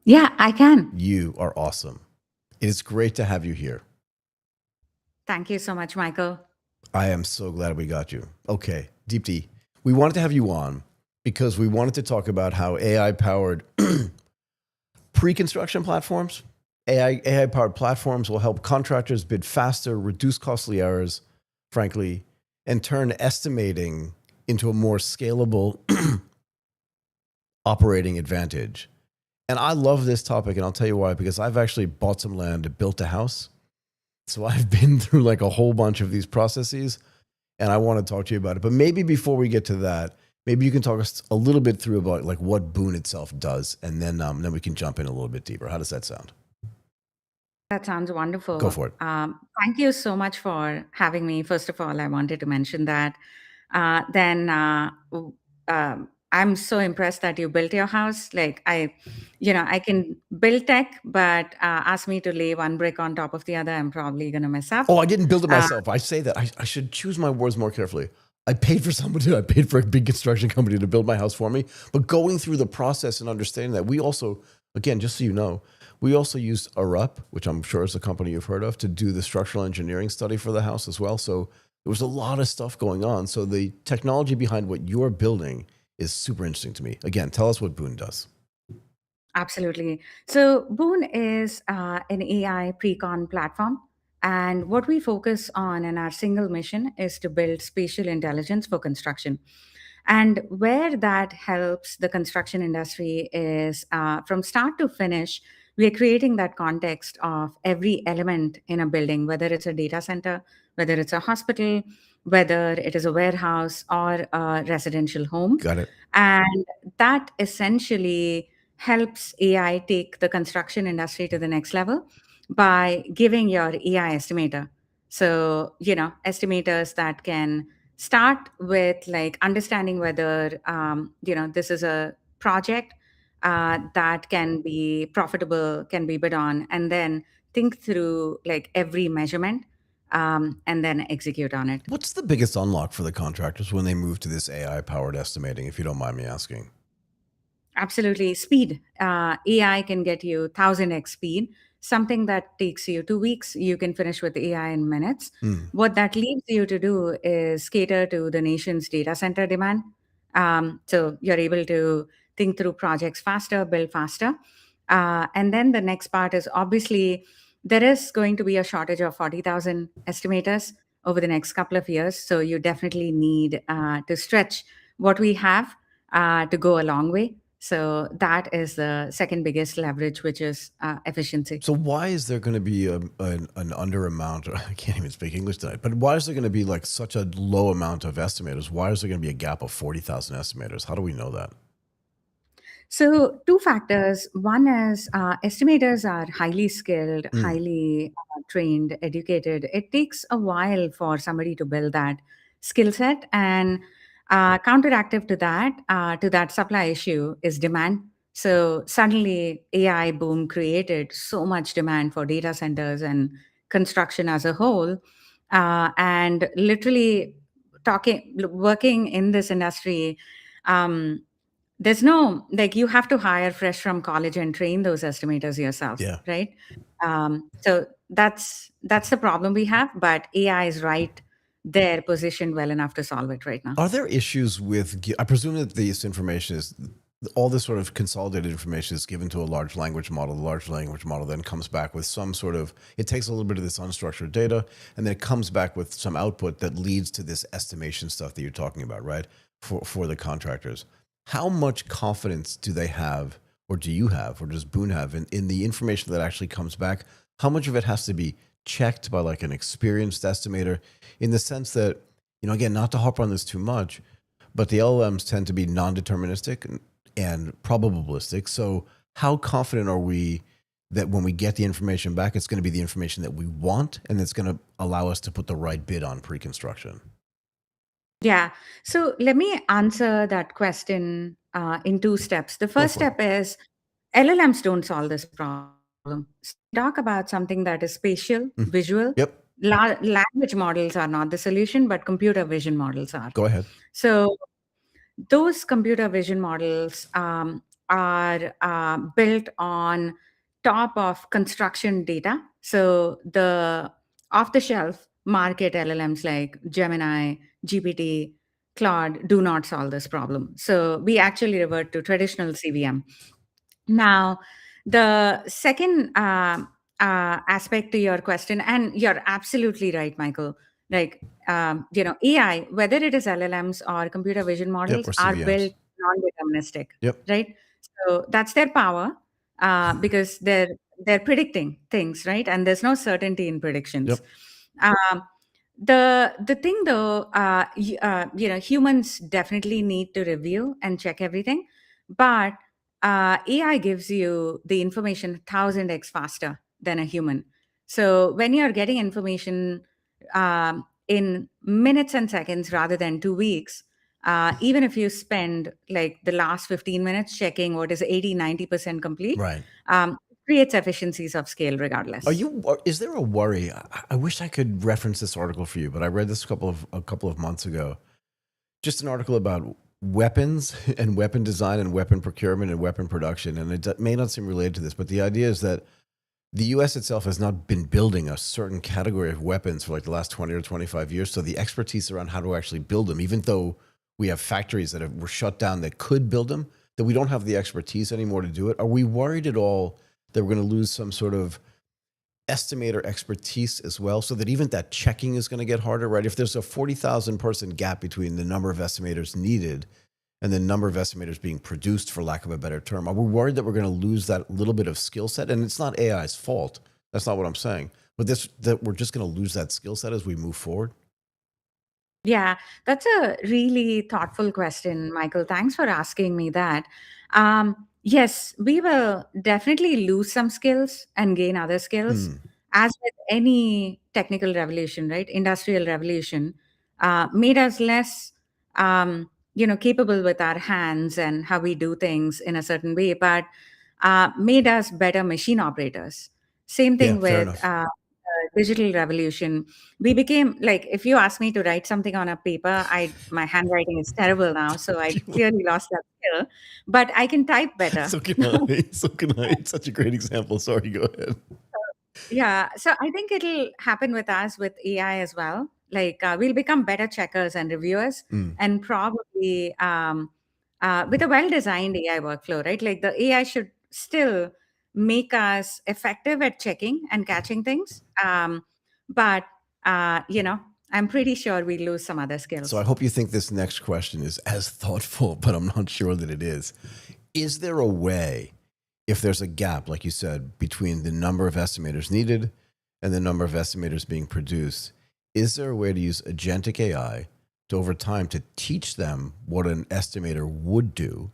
Yeah, I can. You are awesome. It is great to have you here. Thank you so much, Michael. I am so glad we got you. Okay, Deepti, we wanted to have you on because we wanted to talk about how AI-powered pre-construction platforms, AI-powered platforms will help contractors bid faster, reduce costly errors, frankly, and turn estimating into a more scalable operating advantage. And I love this topic, and I'll tell you why, because I've actually bought some land and built a house. So I've been through like a whole bunch of these processes, and I want to talk to you about it. But maybe before we get to that, maybe you can talk us a little bit through about like what Boon itself does, and then we can jump in a little bit deeper. How does that sound? That sounds wonderful. Go for it. Thank you so much for having me. First of all, I wanted to mention that. I'm so impressed that you built your house. Like I can build tech, but ask me to lay one brick on top of the other, I'm probably gonna mess up. Oh, I didn't build it myself. I say that. I should choose my words more carefully. I paid for somebody, I paid for a big construction company to build my house for me. But going through the process and understanding that, we also, again, just so you know, we also used Arup, which I'm sure is a company you've heard of, to do the structural engineering study for the house as well. So there was a lot of stuff going on. So the technology behind what you're building is super interesting to me. Again, tell us what Boon does. Absolutely. So Boon is an AI pre-con platform. And what we focus on in our single mission is to build spatial intelligence for construction. And where that helps the construction industry is from start to finish, we are creating that context of every element in a building, whether it's a data center, whether it's a hospital, whether it is a warehouse or a residential home. Got it. And that essentially helps AI take the construction industry to the next level by giving your AI estimator. So, estimators that can start with like understanding whether, this is a project that can be profitable, can be bid on, and then think through like every measurement and then execute on it. What's the biggest unlock for the contractors when they move to this AI-powered estimating, if you don't mind me asking? Absolutely. Speed. AI can get you 1000x speed. Something that takes you 2 weeks, you can finish with AI in minutes. What that leaves you to do is cater to the nation's data center demand. So you're able to think through projects faster, build faster. And then the next part is obviously there is going to be a shortage of 40,000 estimators over the next couple of years. So you definitely need to stretch what we have to go a long way. So that is the second biggest leverage, which is efficiency. So why is there going to be an under amount? I can't even speak English tonight. But why is there going to be like such a low amount of estimators? Why is there going to be a gap of 40,000 estimators? How do we know that? So, two factors. One is estimators are highly skilled, highly trained, educated. It takes a while for somebody to build that skill set. And counteractive to that supply issue is demand. So, suddenly AI boom created so much demand for data centers and construction as a whole. And literally working in this industry, um, there's no like you have to hire fresh from college and train those estimators yourself, Yeah. right? So that's the problem we have, but AI is right there, positioned well enough to solve it right now. Are there issues with, I presume that this information is, all this sort of consolidated information is given to a large language model. The large language model then comes back with some sort of, it takes a little bit of this unstructured data, and then it comes back with some output that leads to this estimation stuff that you're talking about, right? For the contractors. How much confidence do they have or do you have, or does Boon have in the information that actually comes back? How much of it has to be checked by like an experienced estimator in the sense that, again, not to hop on this too much, but the LLMs tend to be non-deterministic and probabilistic. So how confident are we that when we get the information back, it's going to be the information that we want and it's going to allow us to put the right bid on pre-construction? Yeah. So let me answer that question in two steps. The Go first for it. step is LLMs don't solve this problem. So talk about something that is spatial, Mm. visual. Yep. Language models are not the solution, but computer vision models are. Go ahead. So those computer vision models are built on top of construction data. So the off the shelf market LLMs like Gemini, GPT, Claude do not solve this problem. So we actually revert to traditional CVM. Now, the second aspect to your question, and you're absolutely right, Michael. Like, AI, whether it is LLMs or computer vision Yep. models, Or are CVMs. built non-deterministic, Yep. right? So that's their power because they're predicting things, right? And there's no certainty in predictions. Yep. Um, the thing though, humans definitely need to review and check everything, but AI gives you the information 1000x faster than a human. So when you're getting information in minutes and seconds rather than 2 weeks, even if you spend like the last 15 minutes checking what is 80-90% complete, Right. it creates efficiencies of scale regardless. Is there a worry? I wish I could reference this article for you, but I read this a couple of months ago. Just an article about weapons and weapon design and weapon procurement and weapon production. And it may not seem related to this, but the idea is that the US itself has not been building a certain category of weapons for like the last 20 or 25 years. So the expertise around how to actually build them, even though we have factories that were shut down that could build them, that we don't have the expertise anymore to do it. Are we worried at all that we're going to lose some sort of estimator expertise as well, so that even that checking is going to get harder, right? If there's a 40,000 person gap between the number of estimators needed and the number of estimators being produced, for lack of a better term, are we worried that we're going to lose that little bit of skill set? And it's not AI's fault. That's not what I'm saying. But that we're just going to lose that skill set as we move forward? Yeah, that's a really thoughtful question, Michael. Thanks for asking me that. Yes, we will definitely lose some skills and gain other skills. Hmm. As with any technical revolution, right? Industrial revolution made us less, capable with our hands and how we do things in a certain way, but made us better machine operators. Same Yeah, thing fair with enough. digital revolution. We became like, if you ask me to write something on a paper, my handwriting is terrible now, so I clearly lost that skill, but I can type better. So can I. So can I. It's such a great example. Sorry, go ahead. Yeah, so I think it'll happen with us with AI as well. Like we'll become better checkers and reviewers, Mm. and probably with a well-designed AI workflow, right? Like the AI should still make us effective at checking and catching things, but I'm pretty sure we lose some other So I skills. hope you think this next question is as thoughtful, but I'm not sure that it is. Is there a way, if there's a gap, like you said, between the number of estimators needed and the number of estimators being produced, is there a way to use agentic AI to, over time, to teach them what an estimator would do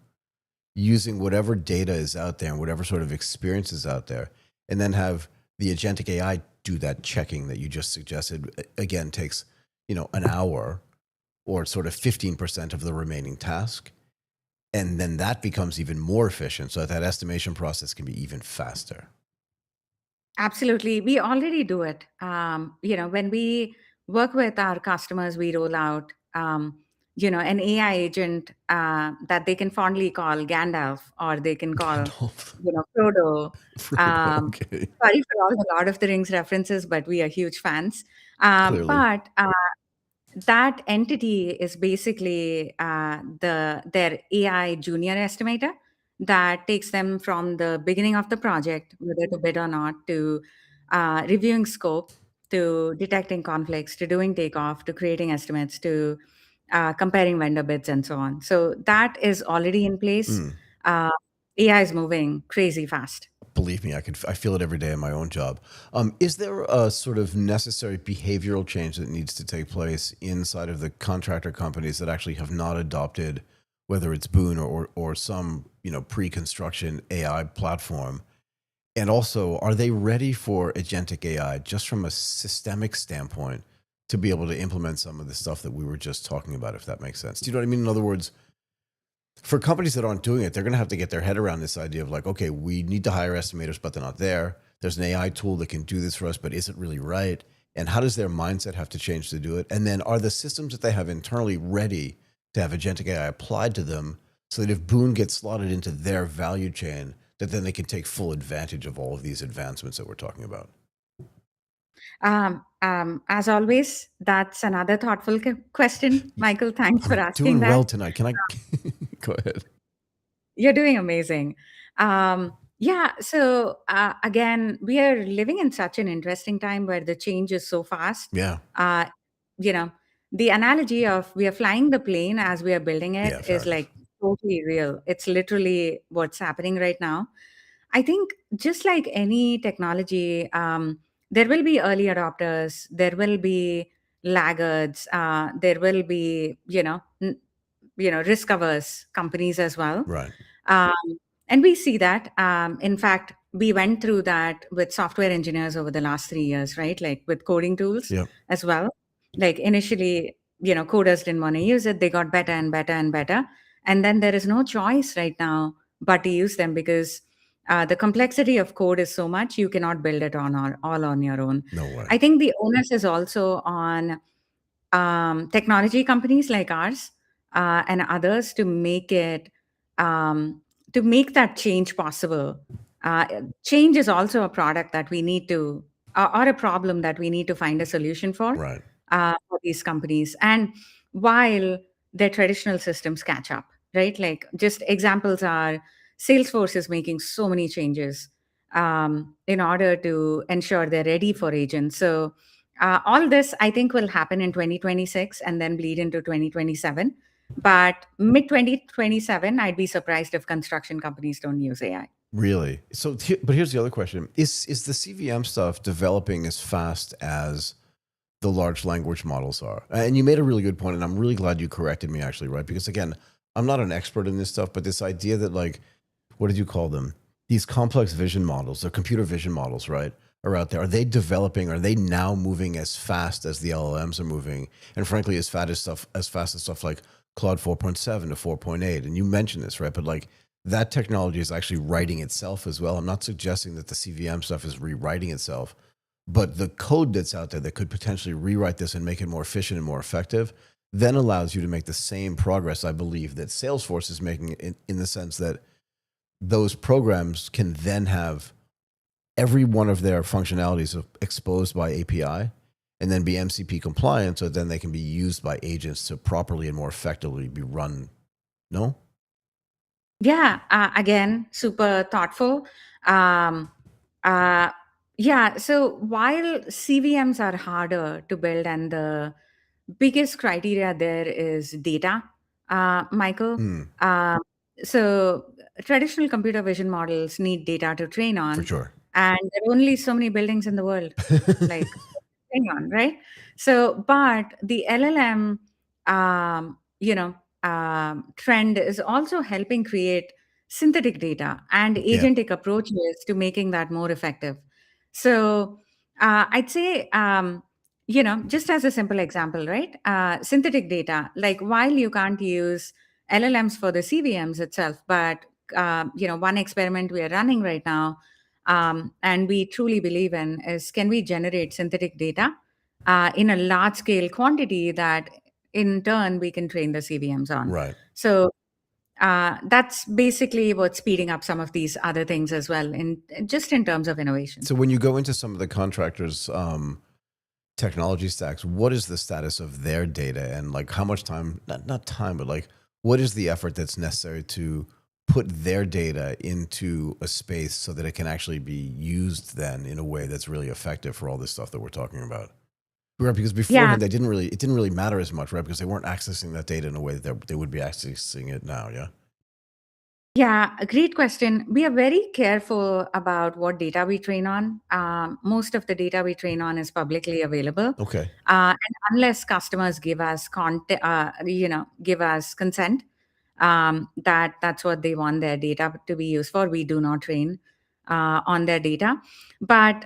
using whatever data is out there and whatever sort of experience is out there, and then have the agentic AI do that checking that you just suggested? Again, takes an hour or sort of 15% of the remaining task, and then that becomes even more efficient so that estimation process can be even faster. Absolutely. We already do it. When we work with our customers, we roll out, an AI agent that they can fondly call Gandalf, or they can call, Gandalf. Frodo. Frodo, Um, okay. Sorry for all the Lord of the Rings references, but we are huge fans. Clearly. But that entity is basically their AI junior estimator that takes them from the beginning of the project, whether to bid or not, to reviewing scope, to detecting conflicts, to doing takeoff, to creating estimates, to comparing vendor bids, and so on. So that is already in place. Mm. Uh, AI is moving crazy fast. Believe me, I feel it every day in my own job. Is there a sort of necessary behavioral change that needs to take place inside of the contractor companies that actually have not adopted, whether it's Boon or some pre-construction AI platform? And also, are they ready for agentic AI just from a systemic standpoint to be able to implement some of the stuff that we were just talking about, if that makes sense? Do you know what I mean? In other words, for companies that aren't doing it, they're going to have to get their head around this idea of like, okay, we need to hire estimators, but they're not there. There's an AI tool that can do this for us, but is it really right? And how does their mindset have to change to do it? And then are the systems that they have internally ready to have agentic AI applied to them so that if Boon gets slotted into their value chain, that then they can take full advantage of all of these advancements that we're talking about? As always, that's another thoughtful question, Michael. Thanks for I'm asking doing that. well tonight. Can I go ahead? You're doing amazing. Yeah, so again, we are living in such an interesting time where the change is so fast. Yeah. Uh, you know, the analogy of we are flying the plane as we are building Yeah, it fair is enough. like totally real. It's literally what's happening right now. I think just like any technology, there will be early adopters, there will be laggards, there will be risk averse companies as well. Right. Um, and we see that. In fact, we went through that with software engineers over the last 3 years, right? Like with coding tools Yep. as well. Like initially, coders didn't want to use it. They got better and better and better. And then there is no choice right now but to use them because the complexity of code is so much you cannot build it on all on your own. No way. I think the onus is also on technology companies like ours and others to make it to make that change possible. Uh, Change is also a product that we need to, or a problem that we need to find a solution Right. for these companies. And while their traditional systems catch up, right? Like just examples are Salesforce is making so many changes in order to ensure they're ready for agents. So all this, I think, will happen in 2026 and then bleed into 2027. But mid 2027, I'd be surprised if construction companies don't use AI. Really? So, but here's the other question: is the CVM stuff developing as fast as the large language models are? And you made a really good point, and I'm really glad you corrected me, actually, right? Because again, I'm not an expert in this stuff, but this idea that like, what did you call them? These complex vision models, or computer vision models, right? Are out there. Are they developing? Are they now moving as fast as the LLMs are moving? And frankly, as fast as stuff like Claude 4.7 to 4.8. And you mentioned this, right? But like that technology is actually writing itself as well. I'm not suggesting that the CVM stuff is rewriting itself, but the code that's out there that could potentially rewrite this and make it more efficient and more effective then allows you to make the same progress, I believe, that Salesforce is making in the sense that those programs can then have every one of their functionalities exposed by API and then be MCP compliant, so then they can be used by agents to properly and more effectively be run. No? Yeah, again, super thoughtful. Um, uh, yeah, so while CVMs are harder to build, and the biggest criteria there is data, Michael. Hmm, Uh, so traditional computer vision models need data to train for on, sure. and there are only so many buildings in the world. Like hang on, right? So, but the LLM, trend is also helping create synthetic data and Yeah. agentic approaches to making that more effective. So, I'd say, just as a simple example, right? Synthetic data, like while you can't use LLMs for the CVMs itself, but one experiment we are running right now and we truly believe in is can we generate synthetic data in a large scale quantity that in turn we can train the CVMs on. Right. So that's basically what's speeding up some of these other things as well, in just in terms of innovation. So when you go into some of the contractors' technology stacks, what is the status of their data and like how much time, not time, but like what is the effort that's necessary to put their data into a space so that it can actually be used then in a way that's really effective for all this stuff that we're talking about? Right, because Yeah, beforehand it didn't really matter as much, right? Because they weren't accessing that data in a way that they would be accessing it now. Yeah. Yeah, a great question. We are very careful about what data we train on. Most of the data we train on is publicly available, Okay. and unless customers give us give us consent, that's what they want their data to be used for. We do not train on their data, but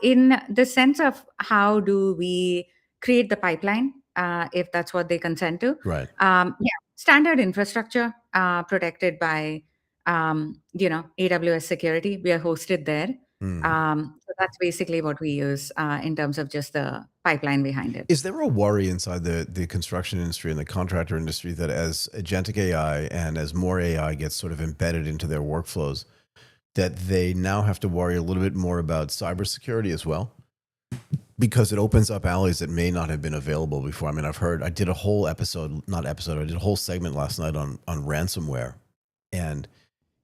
in the sense of how do we create the pipeline, if that's what they consent to, Right. yeah, standard infrastructure protected by AWS security. We are hosted there. Mm. So that's basically what we use in terms of just the pipeline behind it. Is there a worry inside the construction industry and the contractor industry that as agentic AI and as more AI gets sort of embedded into their workflows, that they now have to worry a little bit more about cybersecurity as well? Because it opens up alleys that may not have been available before. I mean, I did a whole I did a whole segment last night on ransomware, and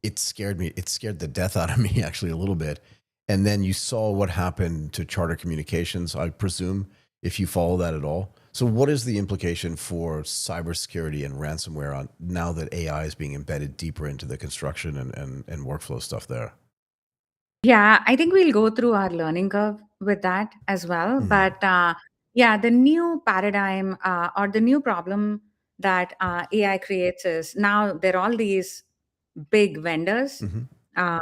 it scared me. It scared the death out of me actually a little bit. And then you saw what happened to Charter Communications, I presume, if you follow that at all. So what is the implication for cybersecurity and ransomware on now that AI is being embedded deeper into the construction and workflow stuff there? Yeah, I think we'll go through our learning curve with that as well. Mm. But yeah, the new paradigm or the new problem that AI creates is now there are all these big vendors. Hmm. Uh,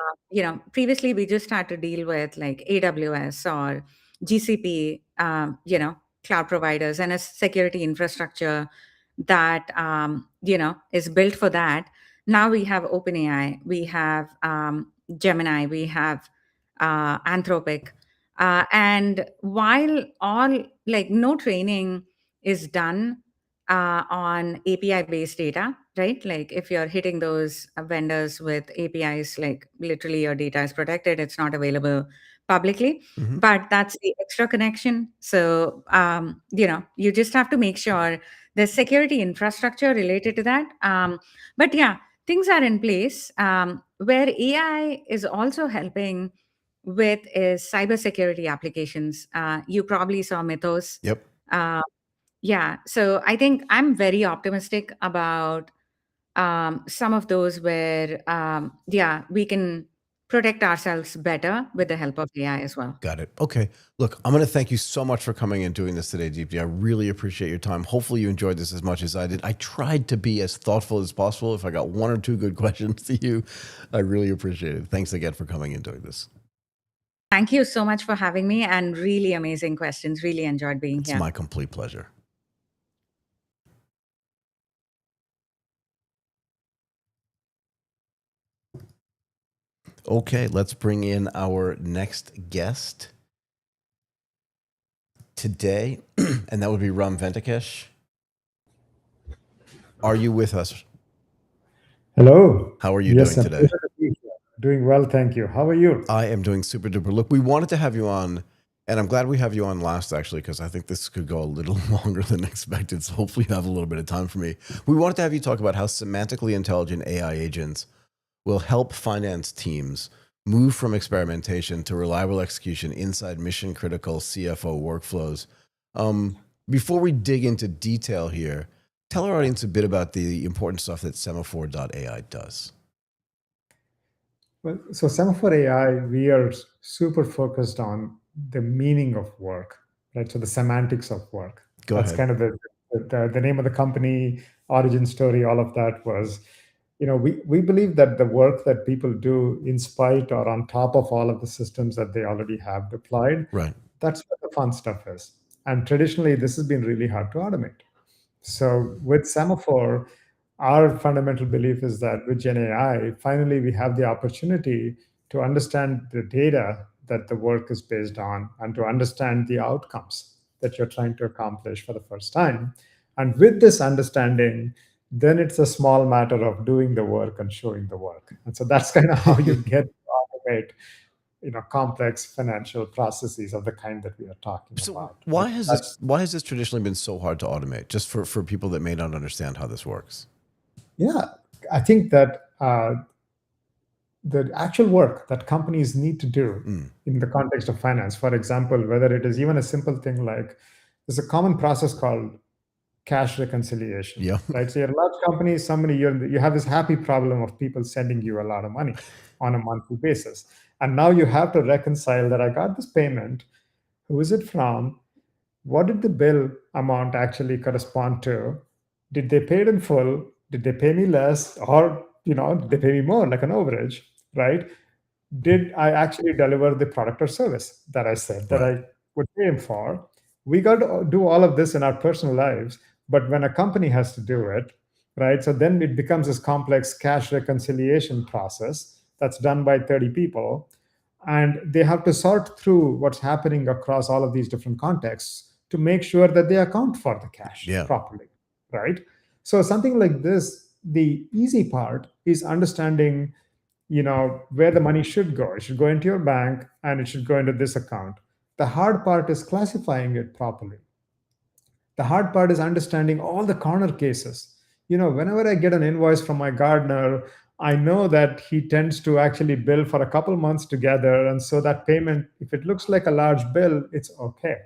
Previously we just had to deal with like AWS or GCP, cloud providers and a security infrastructure that, is built for that. Now we have OpenAI, we have Gemini, we have Anthropic. And while all like no training is done on API based data, right? Like if you're hitting those vendors with APIs, like literally your data is protected, it's not available publicly, Hmm. but that's the extra connection. So, you just have to make sure there's security infrastructure related to that. But yeah, things are in place. Where AI is also helping with is cybersecurity applications. You probably saw Mythos. Yep. Uh, yeah, so I think I'm very optimistic about some of those where, yeah, we can protect ourselves better with the help of AI as well. Got it. Okay. Look, I'm going to thank you so much for coming and doing this today, Deepti. I really appreciate your time. Hopefully you enjoyed this as much as I did. I tried to be as thoughtful as possible. If I got one or two good questions to you, I really appreciate it. Thanks again for coming and doing this. Thank you so much for having me and really amazing questions. Really enjoyed being It's here. my complete pleasure. Okay, let's bring in our next guest today, and that would be Venkatesh. Are you with us? Hello. How are you Yes, doing I'm today? doing well, thank you. How are you? I am doing super duper. Look, we wanted to have you on, and I'm glad we have you on last, actually, because I think this could go a little longer than expected. So hopefully you have a little bit of time for me. We wanted to have you talk about how semantically intelligent AI agents will help finance teams move from experimentation to reliable execution inside mission critical CFO workflows. Before we dig into detail here, tell our audience a bit about the important stuff that Semaphore.ai does. Well, so Semaphore AI, we are super focused on the meaning of work, right? So the semantics of work. Go That's ahead. kind of the name of the company, origin story, all of that was, we believe that the work that people do in spite or on top of all of the systems that they already have deployed, Right. that's what the fun stuff is. And traditionally, this has been really hard to automate. So with Semaphore, our fundamental belief is that with Gen AI, finally we have the opportunity to understand the data that the work is based on and to understand the outcomes that you're trying to accomplish for the first time. And with this understanding, then it's a small matter of doing the work and showing the work. And so that's kind of how you get to automate, complex financial processes of the kind that we are talking So about. why has this traditionally been so hard to automate? Just for people that may not understand how this works. Yeah, I think that the actual work that companies need to do in the context of finance, for example, whether it is even a simple thing like there's a common process called cash reconciliation, Yeah. right? So you're a large company, you have this happy problem of people sending you a lot of money on a monthly basis. And now you have to reconcile that I got this payment. Who is it from? What did the bill amount actually correspond to? Did they pay it in full? Did they pay me less? Or, did they pay me more, like an overage, right? Did I actually deliver the product or service that I said that Right. I would pay him for? We got to do all of this in our personal lives, but when a company has to do it, right? So then it becomes this complex cash reconciliation process that's done by 30 people. And they have to sort through what's happening across all of these different contexts to make sure that they account for the cash Yeah. properly, right? So something like this, the easy part is understanding where the money should go. It should go into your bank and it should go into this account. The hard part is classifying it properly. The hard part is understanding all the corner cases. Whenever I get an invoice from my gardener, I know that he tends to actually bill for a couple months together. And so that payment, if it looks like a large bill, it's okay.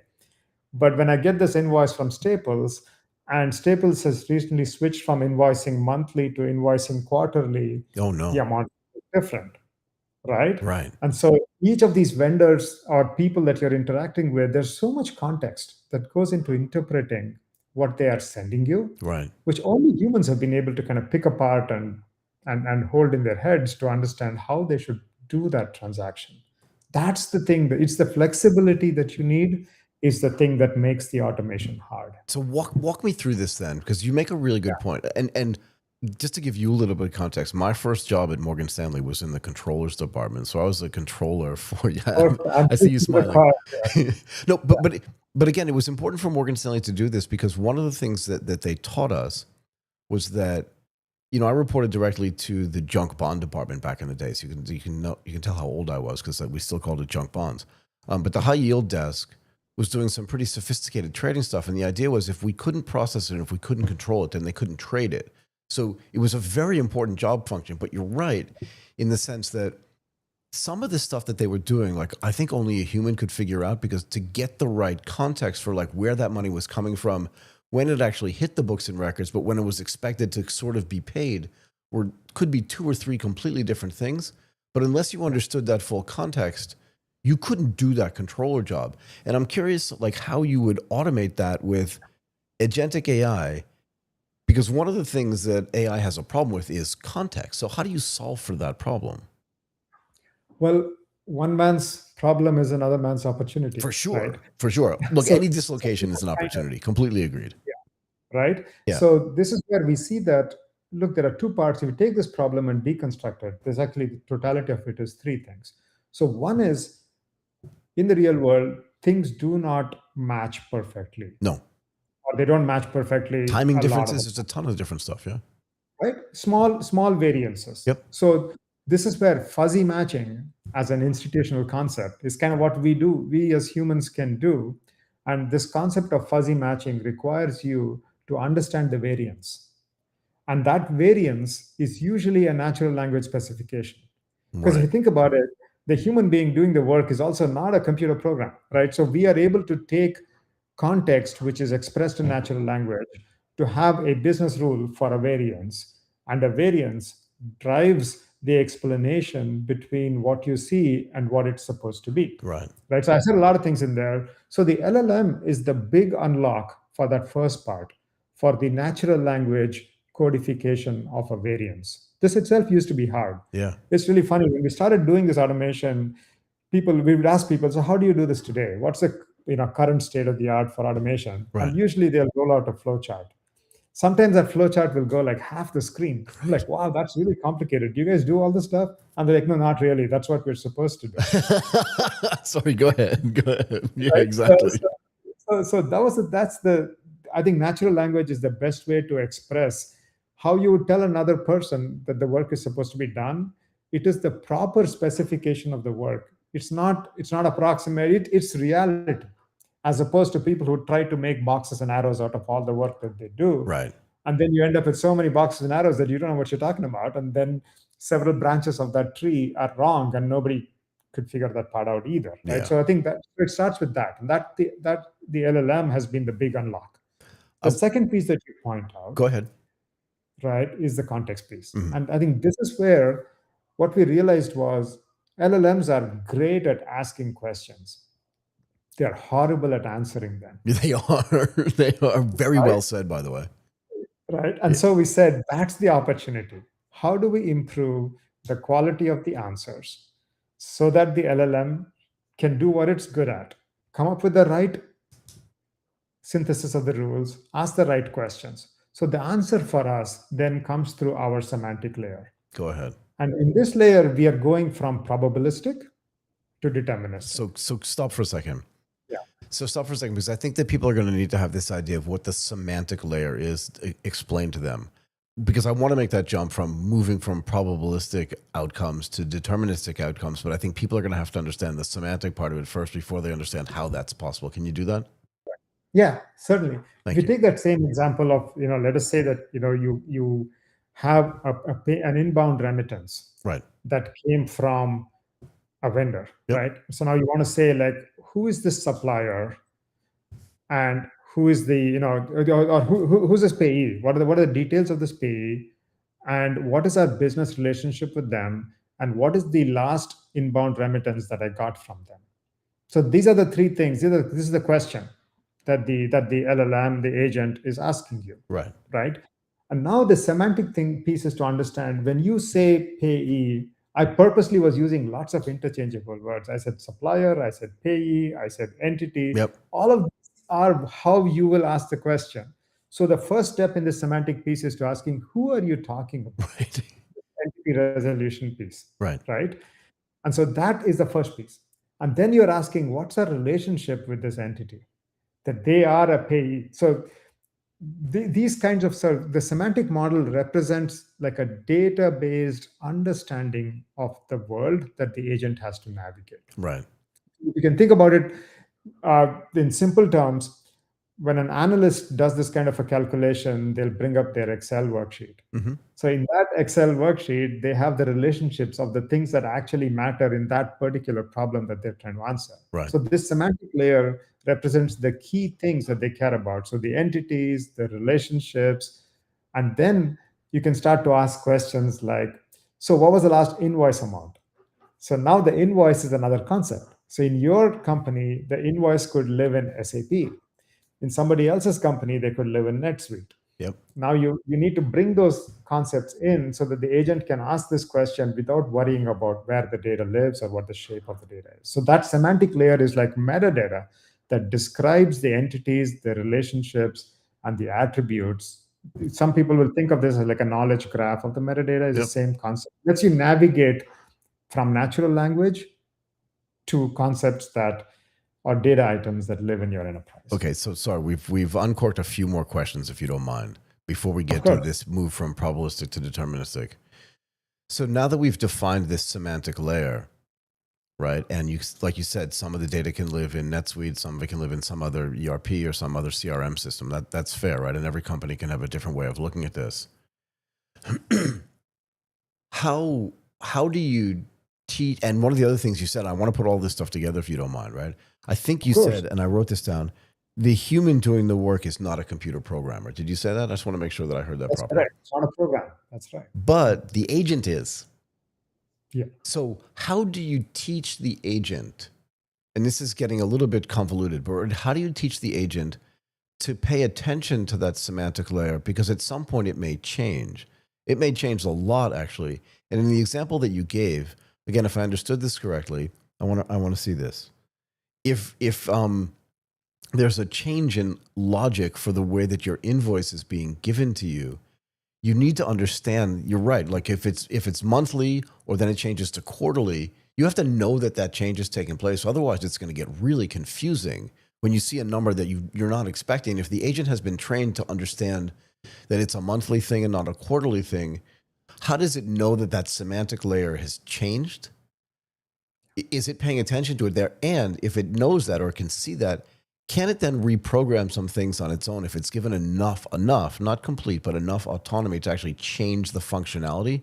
But when I get this invoice from Staples, and Staples has recently switched from invoicing monthly to invoicing quarterly, Oh, no. the amount is different, right? Right. And so each of these vendors or people that you're interacting with, there's so much context that goes into interpreting what they are sending you, Right. which only humans have been able to kind of pick apart and hold in their heads to understand how they should do that transaction. That's the thing. It's the flexibility that you need is the thing that makes the automation hard. So walk me through this then, because you make a really good point. And just to give you a little bit of context, my first job at Morgan Stanley was in the controllers department. So I was a controller for I see you smiling. No, but again, it was important for Morgan Stanley to do this because one of the things that they taught us was that, I reported directly to the junk bond department back in the day. So you can tell how old I was because we still called it junk bonds. But the high yield desk was doing some pretty sophisticated trading stuff. And the idea was if we couldn't process it, if we couldn't control it, then they couldn't trade it. So it was a very important job function. But you're right in the sense that some of the stuff that they were doing, like I think only a human could figure out, because to get the right context for like where that money was coming from, when it actually hit the books and records, but when it was expected to sort of be paid, could be 2 or 3 completely different things. But unless you understood that full context, you couldn't do that controller job. And I'm curious like how you would automate that with agentic AI, because one of the things that AI has a problem with is context. So how do you solve for that problem? Well, one man's problem is another man's opportunity. For sure. Right? For sure. Look, any dislocation is an opportunity. Completely agreed. Yeah. Right? Yeah. So this is where we see that, look, there are 2 parts. If you take this problem and deconstruct it, there's actually the totality of it is 3 things. So one is, in the real world, things do not match perfectly. No. Or they don't match perfectly. Timing differences, there's a ton of different stuff, yeah. Right? Small variances. Yep. So this is where fuzzy matching as an institutional concept is kind of what we as humans can do. And this concept of fuzzy matching requires you to understand the variance. And that variance is usually a natural language specification. Because if you think about it, the human being doing the work is also not a computer program, right? So we are able to take context, which is expressed in natural language, to have a business rule for a variance. And a variance drives the explanation between what you see and what it's supposed to be. Right. So I said a lot of things in there. So the LLM is the big unlock for that first part, for the natural language codification of a variance. This itself used to be hard. Yeah. It's really funny. When we started doing this automation, we would ask people, so how do you do this today? What's the current state of the art for automation? Right. And usually they'll roll out a flowchart. Sometimes that flowchart will go like half the screen. I'm like, wow, that's really complicated. Do you guys do all this stuff? And they're like, no, not really. That's what we're supposed to do. Sorry, go ahead. Go ahead. Yeah, right? Exactly. I think natural language is the best way to express how you would tell another person that the work is supposed to be done. It is the proper specification of the work. It's not approximate, it's reality, as opposed to people who try to make boxes and arrows out of all the work that they do. Right. And then you end up with so many boxes and arrows that you don't know what you're talking about. And then several branches of that tree are wrong and nobody could figure that part out either. Right. Yeah. So I think that it starts with that. And that the LLM has been the big unlock. The second piece that you point out, Go ahead. right, is the context piece. Mhm. And I think this is where what we realized was LLMs are great at asking questions. They're horrible at answering them. They are. They are very Right. well said, by the way. Right. And so we said, that's the opportunity. How do we improve the quality of the answers so that the LLM can do what it's good at? Come up with the right synthesis of the rules, ask the right questions. So the answer for us then comes through our semantic layer. Go ahead. And in this layer, we are going from probabilistic to deterministic. So stop for a second. Yeah. So stop for a second, because I think that people are going to need to have this idea of what the semantic layer is explained to them. Because I want to make that jump from moving from probabilistic outcomes to deterministic outcomes, but I think people are going to have to understand the semantic part of it first before they understand how that's possible. Can you do that? Yeah, certainly. Thank If you you. take that same example of, let us say that, you have an inbound remittance Right. that came from a vendor, Yep. right? So now you want to say, like, who is this supplier and who is the, or who's this payee? What are the details of this payee? And what is our business relationship with them? And what is the last inbound remittance that I got from them? So these are the three things. This is the question that the LLM, the agent, is asking you. Right. And now the semantic piece is to understand when you say payee. I purposely was using lots of interchangeable words. I said supplier, I said payee, I said entity. Yep. All of these are how you will ask the question. So the first step in the semantic piece is to asking, who are you talking about? Right. Entity resolution piece. Right. And so that is the first piece. And then you're asking, what's our relationship with this entity? That they are a payee. So these kinds of, the semantic model represents like a data-based understanding of the world that the agent has to navigate. Right. You can think about it in simple terms. When an analyst does this kind of a calculation, they'll bring up their Excel worksheet. Mm-hmm. So in that Excel worksheet, they have the relationships of the things that actually matter in that particular problem that they're trying to answer. Right. So this semantic layer represents the key things that they care about. So the entities, the relationships, and then you can start to ask questions like, so what was the last invoice amount? So now the invoice is another concept. So in your company, the invoice could live in SAP. In somebody else's company, they could live in NetSuite. Yep. Now you need to bring those concepts in so that the agent can ask this question without worrying about where the data lives or what the shape of the data is. So that semantic layer is like metadata that describes the entities, the relationships, and the attributes. Some people will think of this as like a knowledge graph of the metadata. Is the same concept. Lets you navigate from natural language to concepts that or data items that live in your enterprise. Okay, so sorry, we've uncorked a few more questions, if you don't mind, before we get to this move from probabilistic to deterministic. So now that we've defined this semantic layer, right, and you, like you said, some of the data can live in NetSuite, some of it can live in some other ERP or some other CRM system. That's fair, right? And every company can have a different way of looking at this. How do you teach? And one of the other things you said, I want to put all this stuff together if you don't mind, right? I think you said, and I wrote this down, the human doing the work is not a computer programmer. Did you say that? I just want to make sure that I heard that properly. Correct. It's not a program. That's right. But the agent is. Yeah. So how do you teach the agent? And this is getting a little bit convoluted, but how do you teach the agent to pay attention to that semantic layer? Because at some point it may change. It may change a lot, actually. And in the example that you gave, again, if I understood this correctly, I want to see this. If there's a change in logic for the way that your invoice is being given to you, you need to understand, you're right. Like if it's monthly or then it changes to quarterly, you have to know that that change is taking place. Otherwise, it's going to get really confusing when you see a number that you're not expecting. If the agent has been trained to understand that it's a monthly thing and not a quarterly thing, how does it know that that semantic layer has changed? Is it paying attention to it there? And if it knows that or can see that, can it then reprogram some things on its own if it's given enough, not complete, but enough autonomy to actually change the functionality?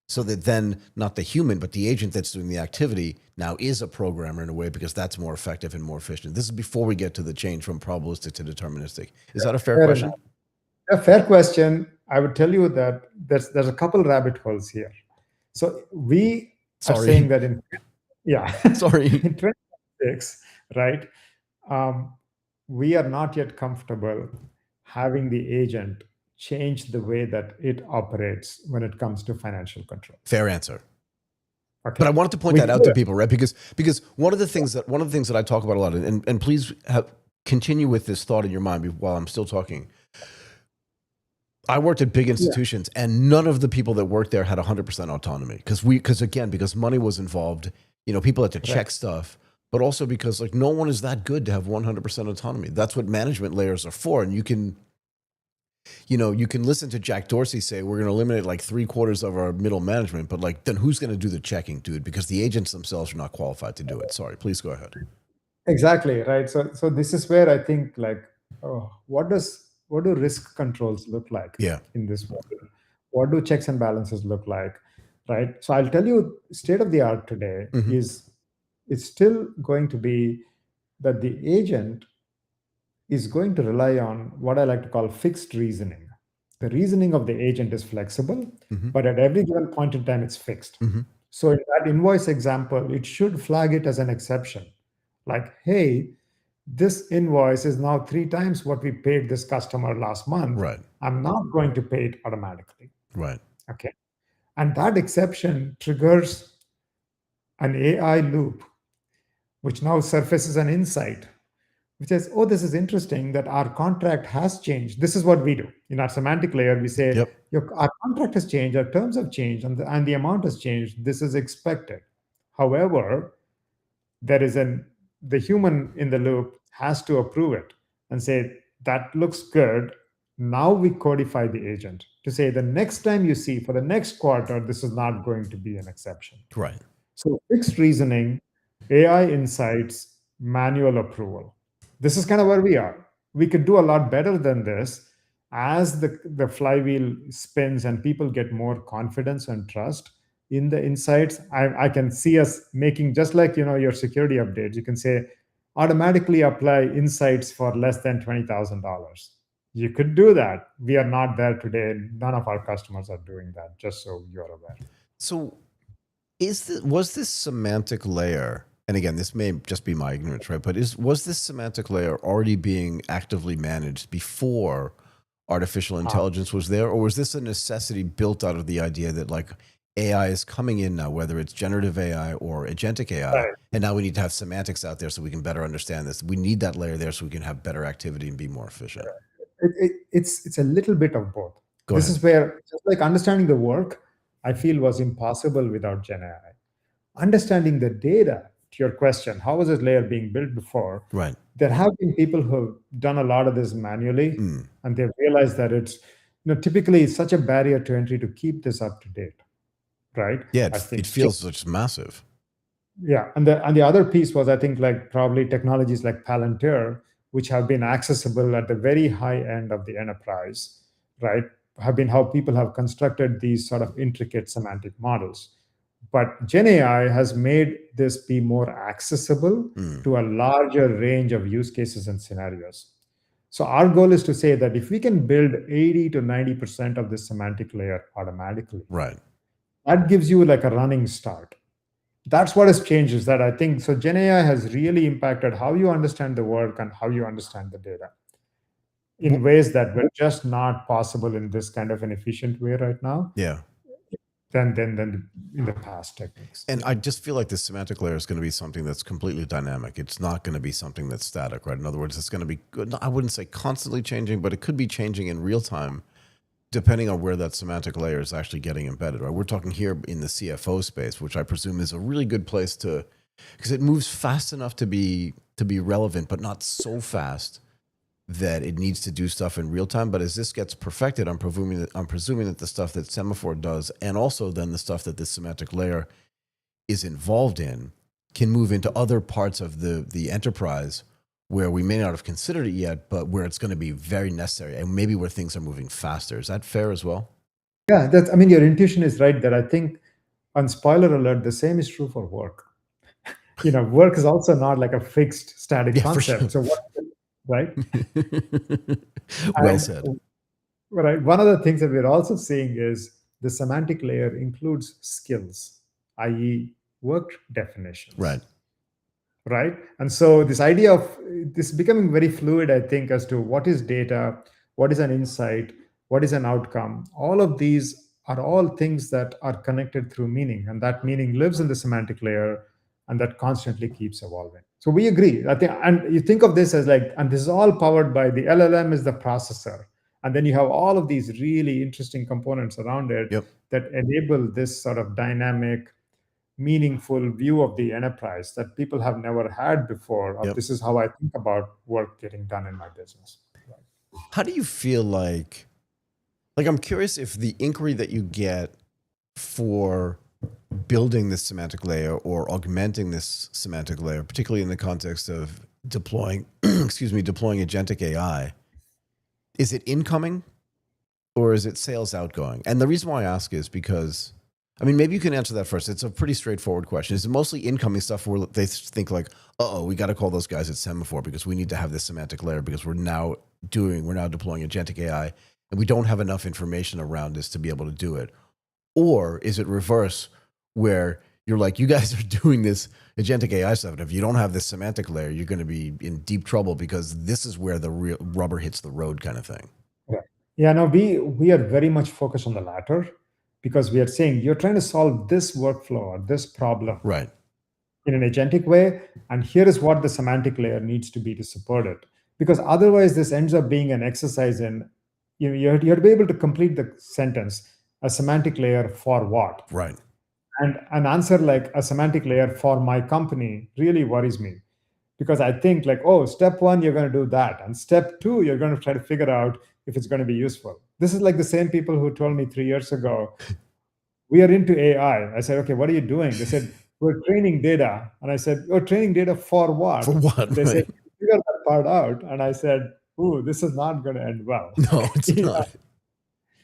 so that then not the human, but the agent that's doing the activity now is a programmer in a way, because that's more effective and more efficient. This is before we get to the change from probabilistic to deterministic. Is that a fair question? Enough. A fair question. I would tell you that there's a couple rabbit holes here. So we are saying that in Sorry. in 2026, right? We are not yet comfortable having the agent change the way that it operates when it comes to financial control. Fair answer. Okay. But I wanted to point that out to people, right? Because one of the things that I talk about a lot, and please continue with this thought in your mind while I'm still talking. I worked at big institutions, and none of the people that worked there had 100% autonomy because money was involved. People had to check stuff, but also because like no one is that good to have 100% autonomy. That's what management layers are for. And you can listen to Jack Dorsey say we're going to eliminate like 3/4 of our middle management, but like then who's going to do the checking, dude? Because the agents themselves are not qualified to do it. Sorry, please go ahead. Exactly, right. So this is where I think like, what do risk controls look like in this world? What do checks and balances look like, right? So I'll tell you, state of the art today is it's still going to be that the agent is going to rely on what I like to call fixed reasoning. The reasoning of the agent is flexible, but at every given point in time, it's fixed. So in that invoice example, it should flag it as an exception. Like, hey, this invoice is now 3 times what we paid this customer last month. Right. I'm not going to pay it automatically. Right. Okay. And that exception triggers an AI loop, which now surfaces an insight, which says, oh, this is interesting that our contract has changed. This is what we do. In our semantic layer, we say, our contract has changed, our terms have changed, and the amount has changed. This is expected. However, the human in the loop has to approve it and say, that looks good. Now we codify the agent to say the next time you see for the next quarter, this is not going to be an exception. Right. So fixed reasoning, AI insights, manual approval. This is kind of where we are. We could do a lot better than this as the flywheel spins and people get more confidence and trust in the insights. I can see us making, just like your security updates, you can say automatically apply insights for less than $20,000. You could do that. We are not there today. None of our customers are doing that, just so you're aware. So was this semantic layer, and again, this may just be my ignorance, right? But was this semantic layer already being actively managed before artificial intelligence was there? Or was this a necessity built out of the idea that like AI is coming in now, whether it's generative AI or agentic AI, and now we need to have semantics out there so we can better understand this. We need that layer there so we can have better activity and be more efficient. It's a little bit of both. This is where, just like understanding the work, I feel was impossible without Gen AI. Understanding the data, to your question, how was this layer being built before? Right. There have been people who have done a lot of this manually, and they've realized that it's typically such a barrier to entry to keep this up to date. Right? Yeah, it feels such massive. Yeah, and the other piece was, I think, like probably technologies like Palantir, which have been accessible at the very high end of the enterprise, right? Have been how people have constructed these sort of intricate semantic models. But Gen AI has made this be more accessible to a larger range of use cases and scenarios. So our goal is to say that if we can build 80 to 90% of this semantic layer automatically, right, that gives you like a running start. That's what has changed, is that I think, so Gen AI has really impacted how you understand the work and how you understand the data in ways that were just not possible in this kind of an efficient way right now. Yeah. Than in the past techniques. And I just feel like the semantic layer is going to be something that's completely dynamic. It's not going to be something that's static, right? In other words, it's going to be good. I wouldn't say constantly changing, but it could be changing in real time, depending on where that semantic layer is actually getting embedded, right? We're talking here in the CFO space, which I presume is a really good place to, because it moves fast enough to be relevant, but not so fast that it needs to do stuff in real time. But as this gets perfected, I'm presuming that the stuff that Semaphore does, and also then the stuff that this semantic layer is involved in, can move into other parts of the enterprise where we may not have considered it yet, but where it's going to be very necessary, and maybe where things are moving faster. Is that fair as well? Yeah, that's, I mean, your intuition is right that I think, on spoiler alert, the same is true for work. Work is also not like a fixed static Yeah, for sure. concept. So what, right? Well And said. right, one of the things that we're also seeing is the semantic layer includes skills, i.e., work definitions. Right. Right. And so this idea of this becoming very fluid, I think, as to what is data, what is an insight, what is an outcome. All of these are all things that are connected through meaning, and that meaning lives in the semantic layer, and that constantly keeps evolving. So we agree. I think, and you think of this as like, and this is all powered by the LLM is the processor. And then you have all of these really interesting components around it Yep. that enable this sort of dynamic, meaningful view of the enterprise that people have never had before. Yep. This is how I think about work getting done in my business. How do you feel like I'm curious if the inquiry that you get for building this semantic layer or augmenting this semantic layer, particularly in the context of deploying, deploying agentic AI, is it incoming or is it sales outgoing? And the reason why I ask is because, I mean, maybe you can answer that first. It's a pretty straightforward question. Is it mostly incoming stuff where they think like, we got to call those guys at Semaphore because we need to have this semantic layer because we're now deploying agentic AI and we don't have enough information around this to be able to do it? Or is it reverse where you're like, you guys are doing this agentic AI stuff, and if you don't have this semantic layer, you're going to be in deep trouble because this is where the real rubber hits the road kind of thing? Right. Yeah, no, we are very much focused on the latter, because we are saying you're trying to solve this workflow or this problem Right. in an agentic way, and here is what the semantic layer needs to be to support it. Because otherwise, this ends up being an exercise in, you have to be able to complete the sentence, a semantic layer for what? Right. And an answer like a semantic layer for my company really worries me, because I think like, step one, you're going to do that. And step two, you're going to try to figure out if it's going to be useful. This is like the same people who told me 3 years ago, we are into AI. I said, okay, what are you doing? They said, we're training data. And I said, you're training data for what? For what? And they said, figure that part out. And I said, this is not going to end well. No, it's not.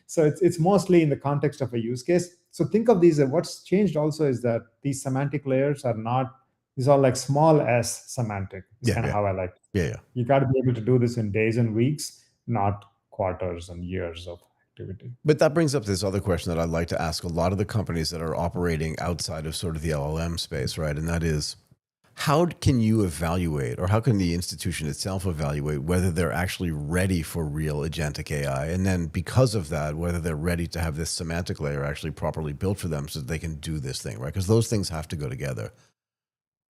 So it's mostly in the context of a use case. So think of these, what's changed also is that these semantic layers are not, these are like small s semantic. It's kind of how I like it. Yeah. You got to be able to do this in days and weeks, not quarters and years of activity. But that brings up this other question that I'd like to ask a lot of the companies that are operating outside of sort of the LLM space, right? And that is, how can you evaluate, or how can the institution itself evaluate whether they're actually ready for real agentic AI? And then because of that, whether they're ready to have this semantic layer actually properly built for them so that they can do this thing, right? Because those things have to go together.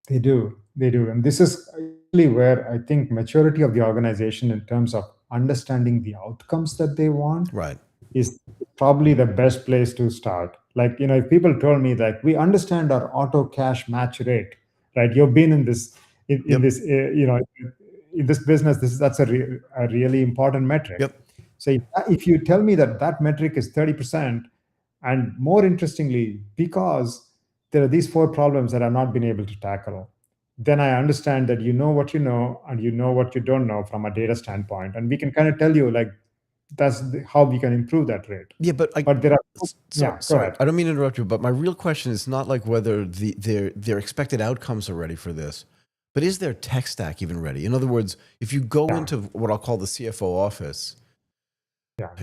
They do. And this is really where I think maturity of the organization in terms of understanding the outcomes that they want, right, is probably the best place to start. Like, if people told me that we understand our auto cash match rate, right? You've been in this, in this, in this business, that's a really important metric. Yep. So if you tell me that metric is 30%, and more interestingly, because there are these 4 problems that I've not been able to tackle, then I understand that you know what you know and you know what you don't know from a data standpoint. And we can kind of tell you like, that's how we can improve that rate. Yeah, but there are sorry, I don't mean to interrupt you, but my real question is not like whether their expected outcomes are ready for this, but is their tech stack even ready? In other words, if you go into what I'll call the CFO office,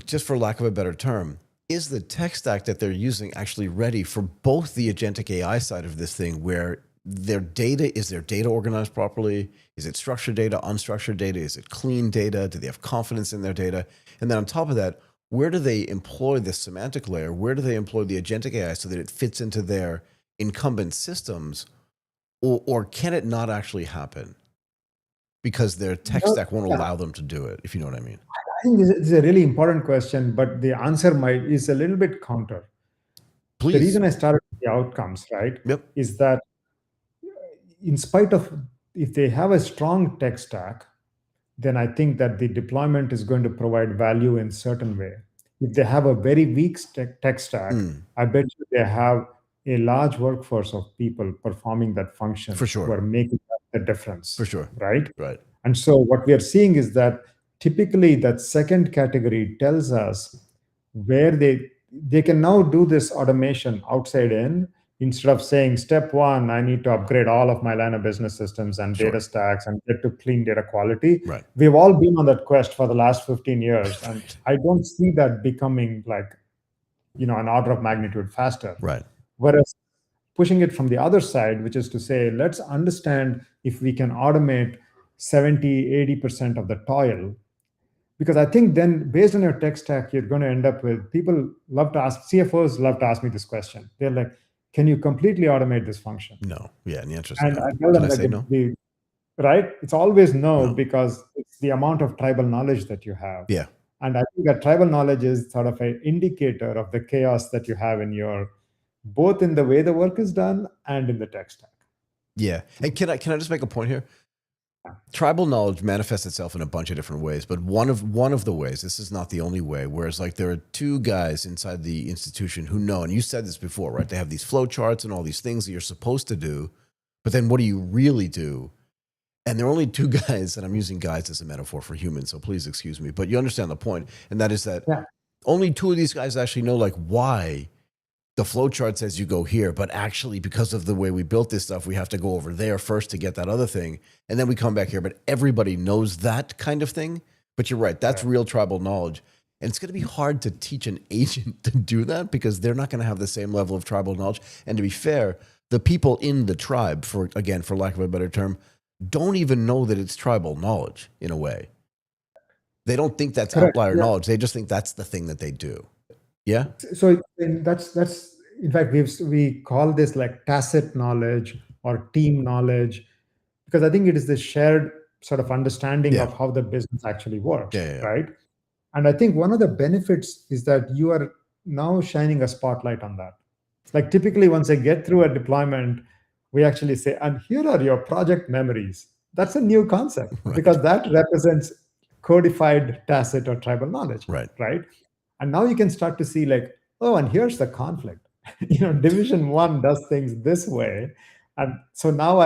just for lack of a better term, is the tech stack that they're using actually ready for both the agentic AI side of this thing, where their data organized properly? Is it structured data, unstructured data? Is it clean data? Do they have confidence in their data? And then on top of that, where do they employ this semantic layer? Where do they employ the agentic AI so that it fits into their incumbent systems? Or can it not actually happen because their tech stack won't allow them to do it, if you know what I mean? I think this is a really important question, but the answer is a little bit counter. Please. The reason I started with the outcomes, right, is that in spite of, if they have a strong tech stack, then I think that the deployment is going to provide value in certain way. If they have a very weak tech stack, I bet you they have a large workforce of people performing that function who are making the difference. For sure. Right? Right. And so what we are seeing is that typically that second category tells us where they, they can now do this automation outside in, instead of saying, step one, I need to upgrade all of my line of business systems and Sure. data stacks and get to clean data quality. Right. We've all been on that quest for the last 15 years. And I don't see that becoming like, an order of magnitude faster. Right. Whereas pushing it from the other side, which is to say, let's understand if we can automate 70, 80% of the toil. Because I think then, based on your tech stack, you're going to end up with people love to ask, CFOs love to ask me this question. They're like, can you completely automate this function? No. Yeah. And the answer is And no. I tell Can them, I like, say no? right? It's always no, No. because it's the amount of tribal knowledge that you have. Yeah. And I think that tribal knowledge is sort of an indicator of the chaos that you have in both in the way the work is done and in the tech stack. Yeah. And can I just make a point here? Tribal knowledge manifests itself in a bunch of different ways, but one of the ways, this is not the only way, whereas like there are two guys inside the institution who know, and you said this before, right? They have these flow charts and all these things that you're supposed to do, but then what do you really do? And there are only two guys, and I'm using guys as a metaphor for humans, so please excuse me, but you understand the point. And that is that only two of these guys actually know like why the flow chart says you go here, but actually because of the way we built this stuff, we have to go over there first to get that other thing. And then we come back here, but everybody knows that kind of thing. But you're right, that's real tribal knowledge. And it's going to be hard to teach an agent to do that because they're not going to have the same level of tribal knowledge. And to be fair, the people in the tribe, for lack of a better term, don't even know that it's tribal knowledge in a way. They don't think that's outlier knowledge. They just think that's the thing that they do. Yeah. So that's in fact we call this like tacit knowledge or team knowledge, because I think it is the shared sort of understanding of how the business actually works, right? And I think one of the benefits is that you are now shining a spotlight on that. Like typically, once I get through a deployment, we actually say, and here are your project memories. That's a new concept because that represents codified tacit or tribal knowledge, right? And now you can start to see like, oh, and here's the conflict. Division 1 does things this way. And so now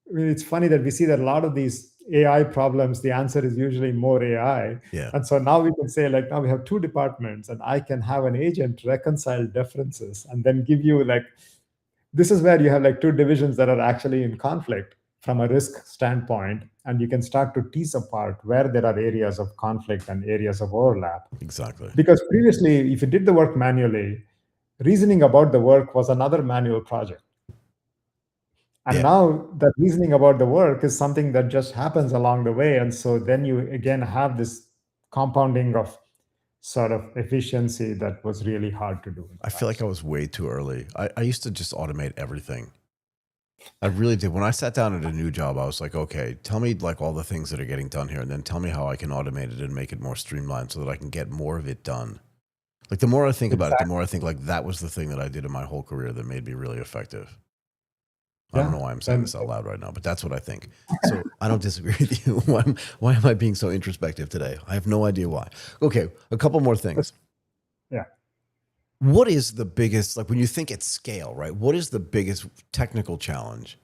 it's funny that we see that a lot of these AI problems, the answer is usually more AI. Yeah. And so now we can say like, now we have two departments and I can have an agent reconcile differences and then give you like, this is where you have like two divisions that are actually in conflict from a risk standpoint, and you can start to tease apart where there are areas of conflict and areas of overlap. Exactly. Because previously, if you did the work manually, reasoning about the work was another manual project. And now that reasoning about the work is something that just happens along the way. And so then you again have this compounding of sort of efficiency that was really hard to do. I feel like I was way too early. I used to just automate everything. I really did. When I sat down at a new job, I was like, okay, tell me like all the things that are getting done here, and then tell me how I can automate it and make it more streamlined so that I can get more of it done. Like the more I think about it, the more I think like that was the thing that I did in my whole career that made me really effective. I don't know why I'm saying this out loud right now, but that's what I think. So I don't disagree with you. Why am I being so introspective today? I have no idea why. Okay, a couple more things. Yeah. What is the biggest, like when you think at scale, right? What is the biggest technical challenge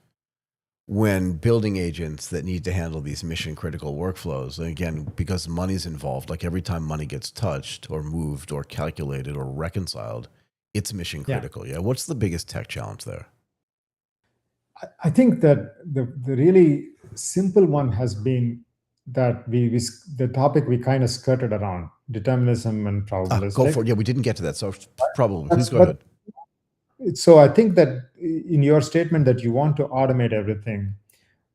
when building agents that need to handle these mission critical workflows? And again, because money's involved, like every time money gets touched or moved or calculated or reconciled, it's mission critical. Yeah. What's the biggest tech challenge there? I think that the really simple one has been that the topic we kind of skirted around, determinism and probabilistic. Go for it. Yeah, we didn't get to that. So probably, please go ahead. So I think that in your statement that you want to automate everything,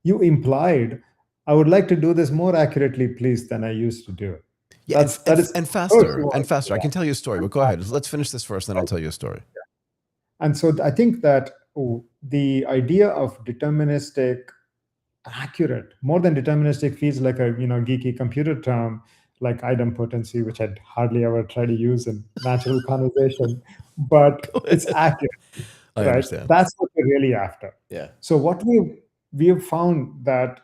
you implied, I would like to do this more accurately, please, than I used to do it. Yeah, and faster. I can tell you a story, but go ahead. Let's finish this first, then I'll tell you a story. And so I think that the idea of deterministic, accurate, more than deterministic feels like a geeky computer term like idempotency, which I'd hardly ever try to use in natural conversation, but it's accurate. I understand. That's what we're really after. Yeah. So what we have found that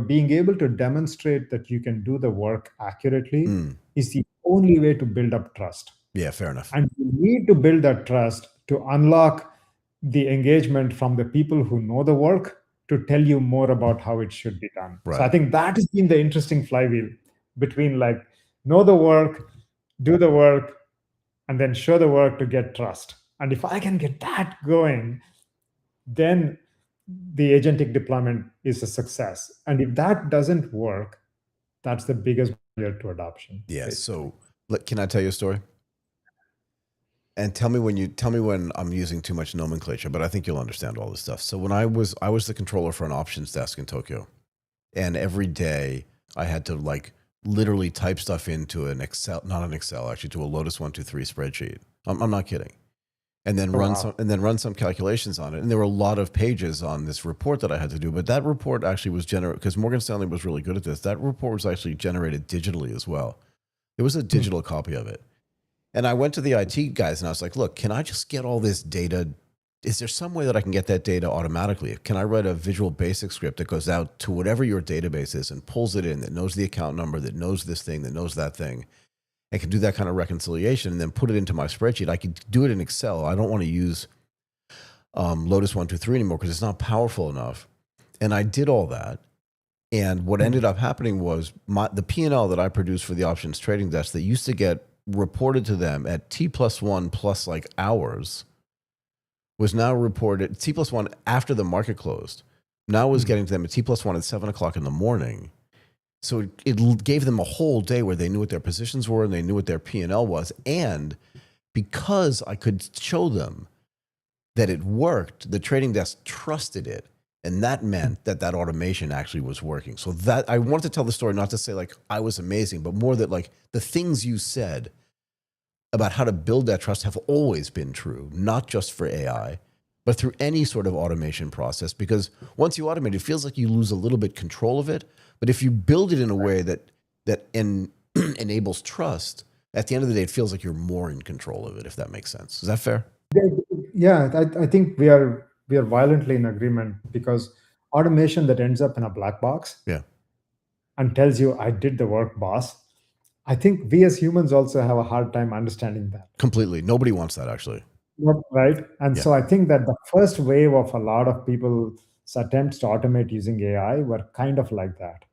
being able to demonstrate that you can do the work accurately is the only way to build up trust. Yeah, fair enough. And you need to build that trust to unlock the engagement from the people who know the work to tell you more about how it should be done. Right. So I think that has been the interesting flywheel between like know the work, do the work, and then show the work to get trust. And if I can get that going, then the agentic deployment is a success. And if that doesn't work, that's the biggest barrier to adoption. Yeah. basically. So can I tell you a story? And tell me when I'm using too much nomenclature, but I think you'll understand all this stuff. So when I was the controller for an options desk in Tokyo, and every day I had to like literally type stuff into an Excel, not an Excel, actually, to a Lotus 123 spreadsheet. I'm not kidding. And then run some calculations on it. And there were a lot of pages on this report that I had to do. But that report actually was generated, because Morgan Stanley was really good at this. That report was actually generated digitally as well. There was a digital copy of it. And I went to the IT guys and I was like, look, can I just get all this data? Is there some way that I can get that data automatically? Can I write a Visual Basic script that goes out to whatever your database is and pulls it in, that knows the account number, that knows this thing, that knows that thing, and can do that kind of reconciliation and then put it into my spreadsheet? I could do it in Excel. I don't want to use Lotus 123 anymore because it's not powerful enough. And I did all that. And what ended up happening was the P&L that I produced for the options trading desk that used to get reported to them at T+1 plus like hours was now reported T+1 after the market closed. Now was getting to them at T+1 at 7 o'clock in the morning. So it gave them a whole day where they knew what their positions were and they knew what their P&L was. And because I could show them that it worked, the trading desk trusted it. And that meant that automation actually was working. So that I wanted to tell the story, not to say like I was amazing, but more that like the things you said about how to build that trust have always been true, not just for AI, but through any sort of automation process. Because once you automate, it feels like you lose a little bit control of it. But if you build it in a way that enables trust, at the end of the day, it feels like you're more in control of it, if that makes sense. Is that fair? Yeah, I think we are violently in agreement, because automation that ends up in a black box and tells you, I did the work, boss. I think we as humans also have a hard time understanding that. Completely. Nobody wants that, actually. Right. And so I think that the first wave of a lot of people's attempts to automate using AI were kind of like that.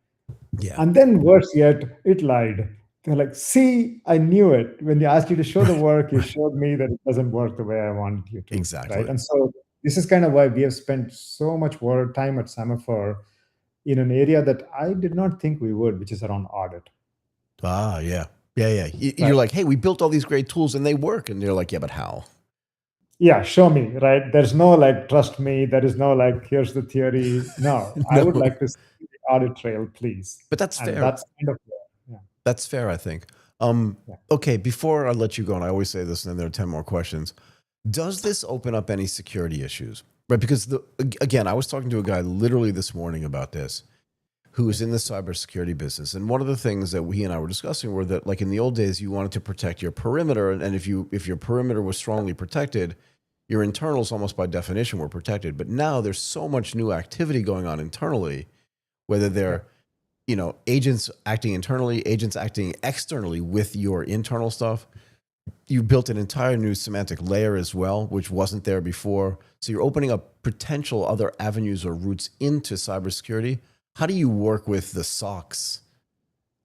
Yeah. And then worse yet, it lied. They're like, see, I knew it. When they asked you to show the work, you showed me that it doesn't work the way I wanted you to. Exactly. Right. And so this is kind of why we have spent so much more time at Semaphore in an area that I did not think we would, which is around audit. Ah, yeah. Yeah. You're like, hey, we built all these great tools and they work. And you're like, yeah, but how? Yeah, show me, right? There's no like, trust me. There is no like, here's the theory. No, I would like to see the audit trail, please. But that's fair. That's kind of, That's fair, I think. Okay, before I let you go, and I always say this, and then there are 10 more questions. Does this open up any security issues? Right, because again, I was talking to a guy literally this morning about this, who was in the cybersecurity business. And one of the things that he and I were discussing were that, like in the old days, you wanted to protect your perimeter. And if your perimeter was strongly protected, your internals almost by definition were protected. But now there's so much new activity going on internally, whether they're agents acting internally, agents acting externally with your internal stuff. You built an entire new semantic layer as well, which wasn't there before. So you're opening up potential other avenues or routes into cybersecurity. How do you work with the SOCs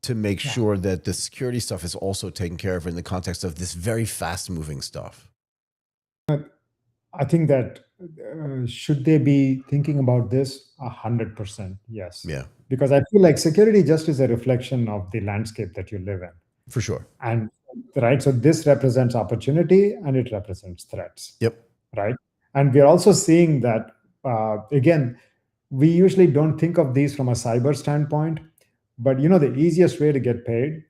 to make sure that the security stuff is also taken care of in the context of this very fast-moving stuff? I think that should they be thinking about this? 100%, yes. Yeah. Because I feel like security just is a reflection of the landscape that you live in. For sure. And right, so this represents opportunity and it represents threats. Yep. Right. And we're also seeing that, again, we usually don't think of these from a cyber standpoint, but the easiest way to get paid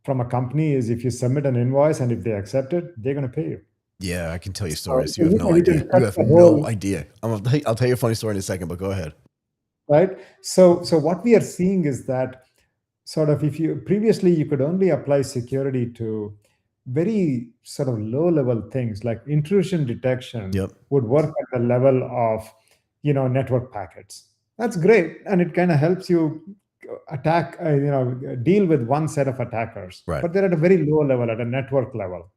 from a company is if you submit an invoice, and if they accept it, they're going to pay you. Yeah, I can tell you stories. You have no idea. You have no idea. I'll tell you a funny story in a second, but go ahead. Right. So what we are seeing is that sort of previously you could only apply security to very sort of low level things like intrusion detection would work at the level of, network packets. That's great. And it kind of helps you attack, deal with one set of attackers. Right. But they're at a very low level, at a network level.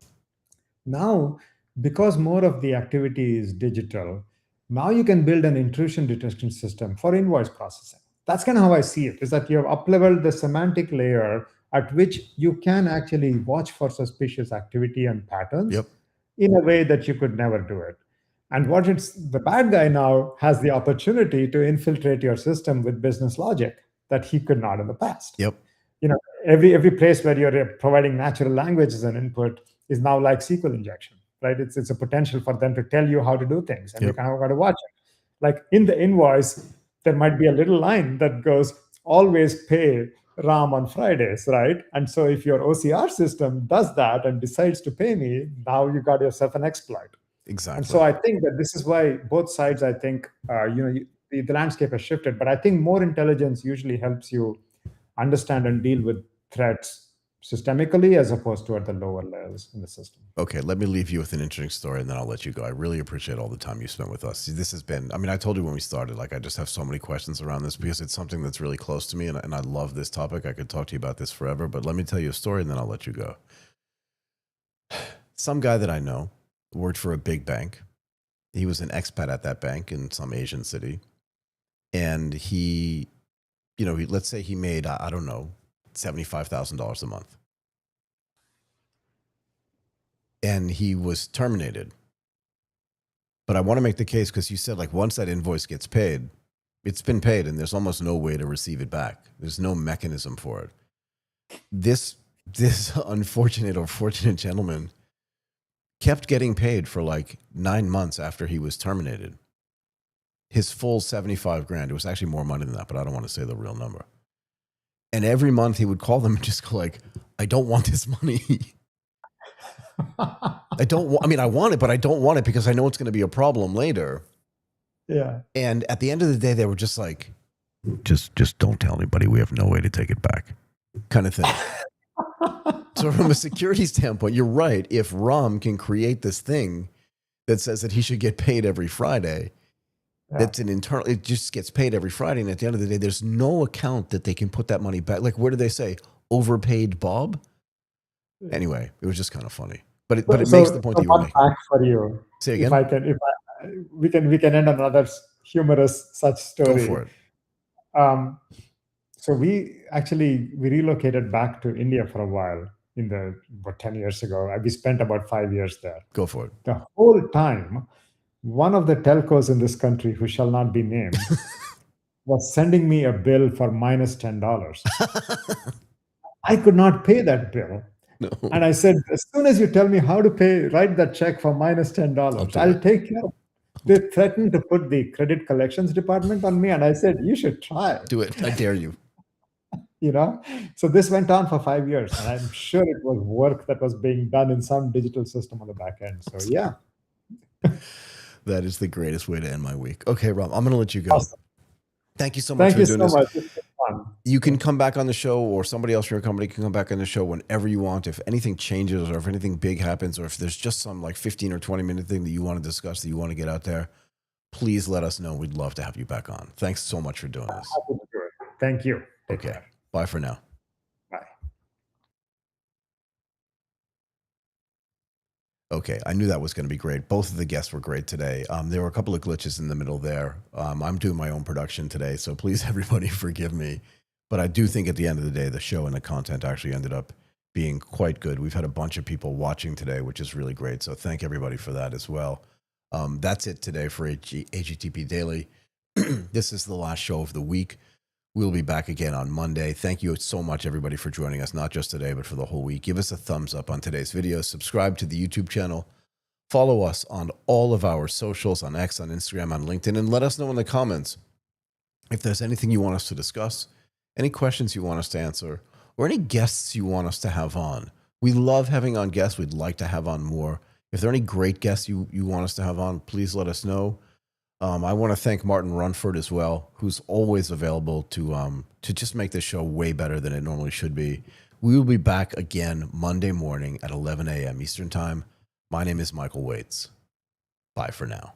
Now, because more of the activity is digital, now you can build an intrusion detection system for invoice processing. That's kind of how I see it, is that you have up-leveled the semantic layer at which you can actually watch for suspicious activity and patterns Yep. in a way that you could never do it. And what it's the bad guy now has the opportunity to infiltrate your system with business logic that he could not in the past. Yep. You know, every place where you're providing natural language as an input is now like SQL injection, right? It's a potential for them to tell you how to do things, and you kind of got to watch it. Like in the invoice, there might be a little line that goes, always pay Ram on Fridays, right? And so if your OCR system does that and decides to pay me, now you got yourself an exploit. Exactly. And so I think that this is why both sides, I think, the landscape has shifted. But I think more intelligence usually helps you understand and deal with threats systemically as opposed to at the lower layers in the system. Okay, let me leave you with an interesting story and then I'll let you go. I really appreciate all the time you spent with us. This has been, I told you when we started, like I just have so many questions around this because it's something that's really close to me and I love this topic. I could talk to you about this forever, but let me tell you a story and then I'll let you go. Some guy that I know worked for a big bank. He was an expat at that bank in some Asian city. And let's say he made, I don't know, $75,000 a month. And he was terminated. But I want to make the case because you said like once that invoice gets paid, it's been paid and there's almost no way to receive it back. There's no mechanism for it. This unfortunate or fortunate gentleman kept getting paid for like 9 months after he was terminated. His full 75 grand. It was actually more money than that, but I don't want to say the real number. And every month he would call them and just go like, I don't want this money. I want it, but I don't want it because I know it's going to be a problem later. Yeah. And at the end of the day, they were just like, just don't tell anybody. We have no way to take it back, kind of thing. So from a security standpoint, you're right. If Ram can create this thing that says that he should get paid every Friday, that's an internal, it just gets paid every Friday. And at the end of the day, there's no account that they can put that money back. Like, where do they say overpaid Bob? Anyway, it was just kind of funny, but it makes the point that you were making. Fact for you. Say again. We can end on another humorous such story. Go for it. So we relocated back to India for a while about 10 years ago. We spent about 5 years there. Go for it. The whole time, one of the telcos in this country, who shall not be named, was sending me a bill for minus $10. I could not pay that bill. No. And I said, as soon as you tell me how to pay, write that check for minus $10. I'll take care of it. They threatened to put the credit collections department on me. And I said, you should try. Do it. I dare you. So this went on for 5 years. And I'm sure it was work that was being done in some digital system on the back end. So yeah. That is the greatest way to end my week. Okay, Rob, I'm going to let you go. Awesome. Thank you so much for doing this. Thank you so much. It's been fun. You can come back on the show, or somebody else from your company can come back on the show whenever you want. If anything changes, or if anything big happens, or if there's just some like 15 or 20 minute thing that you want to discuss, that you want to get out there, please let us know. We'd love to have you back on. Thanks so much for doing this. Thank you. Okay. Bye for now. Bye. Okay, I knew that was going to be great. Both of the guests were great today. There were a couple of glitches in the middle there. I'm doing my own production today, so please, everybody, forgive me. But I do think at the end of the day, the show and the content actually ended up being quite good. We've had a bunch of people watching today, which is really great. So thank everybody for that as well. That's it today for AGTP Daily. This is the last show of the week. We'll be back again on Monday. Thank you so much, everybody, for joining us, not just today, but for the whole week. Give us a thumbs up on today's video. Subscribe to the YouTube channel. Follow us on all of our socials, on X, on Instagram, on LinkedIn, and let us know in the comments if there's anything you want us to discuss, any questions you want us to answer, or any guests you want us to have on. We love having on guests. We'd like to have on more. If there are any great guests you want us to have on, please let us know. I want to thank Martin Runford as well, who's always available to just make this show way better than it normally should be. We will be back again Monday morning at 11 a.m. Eastern Time. My name is Michael Waits. Bye for now.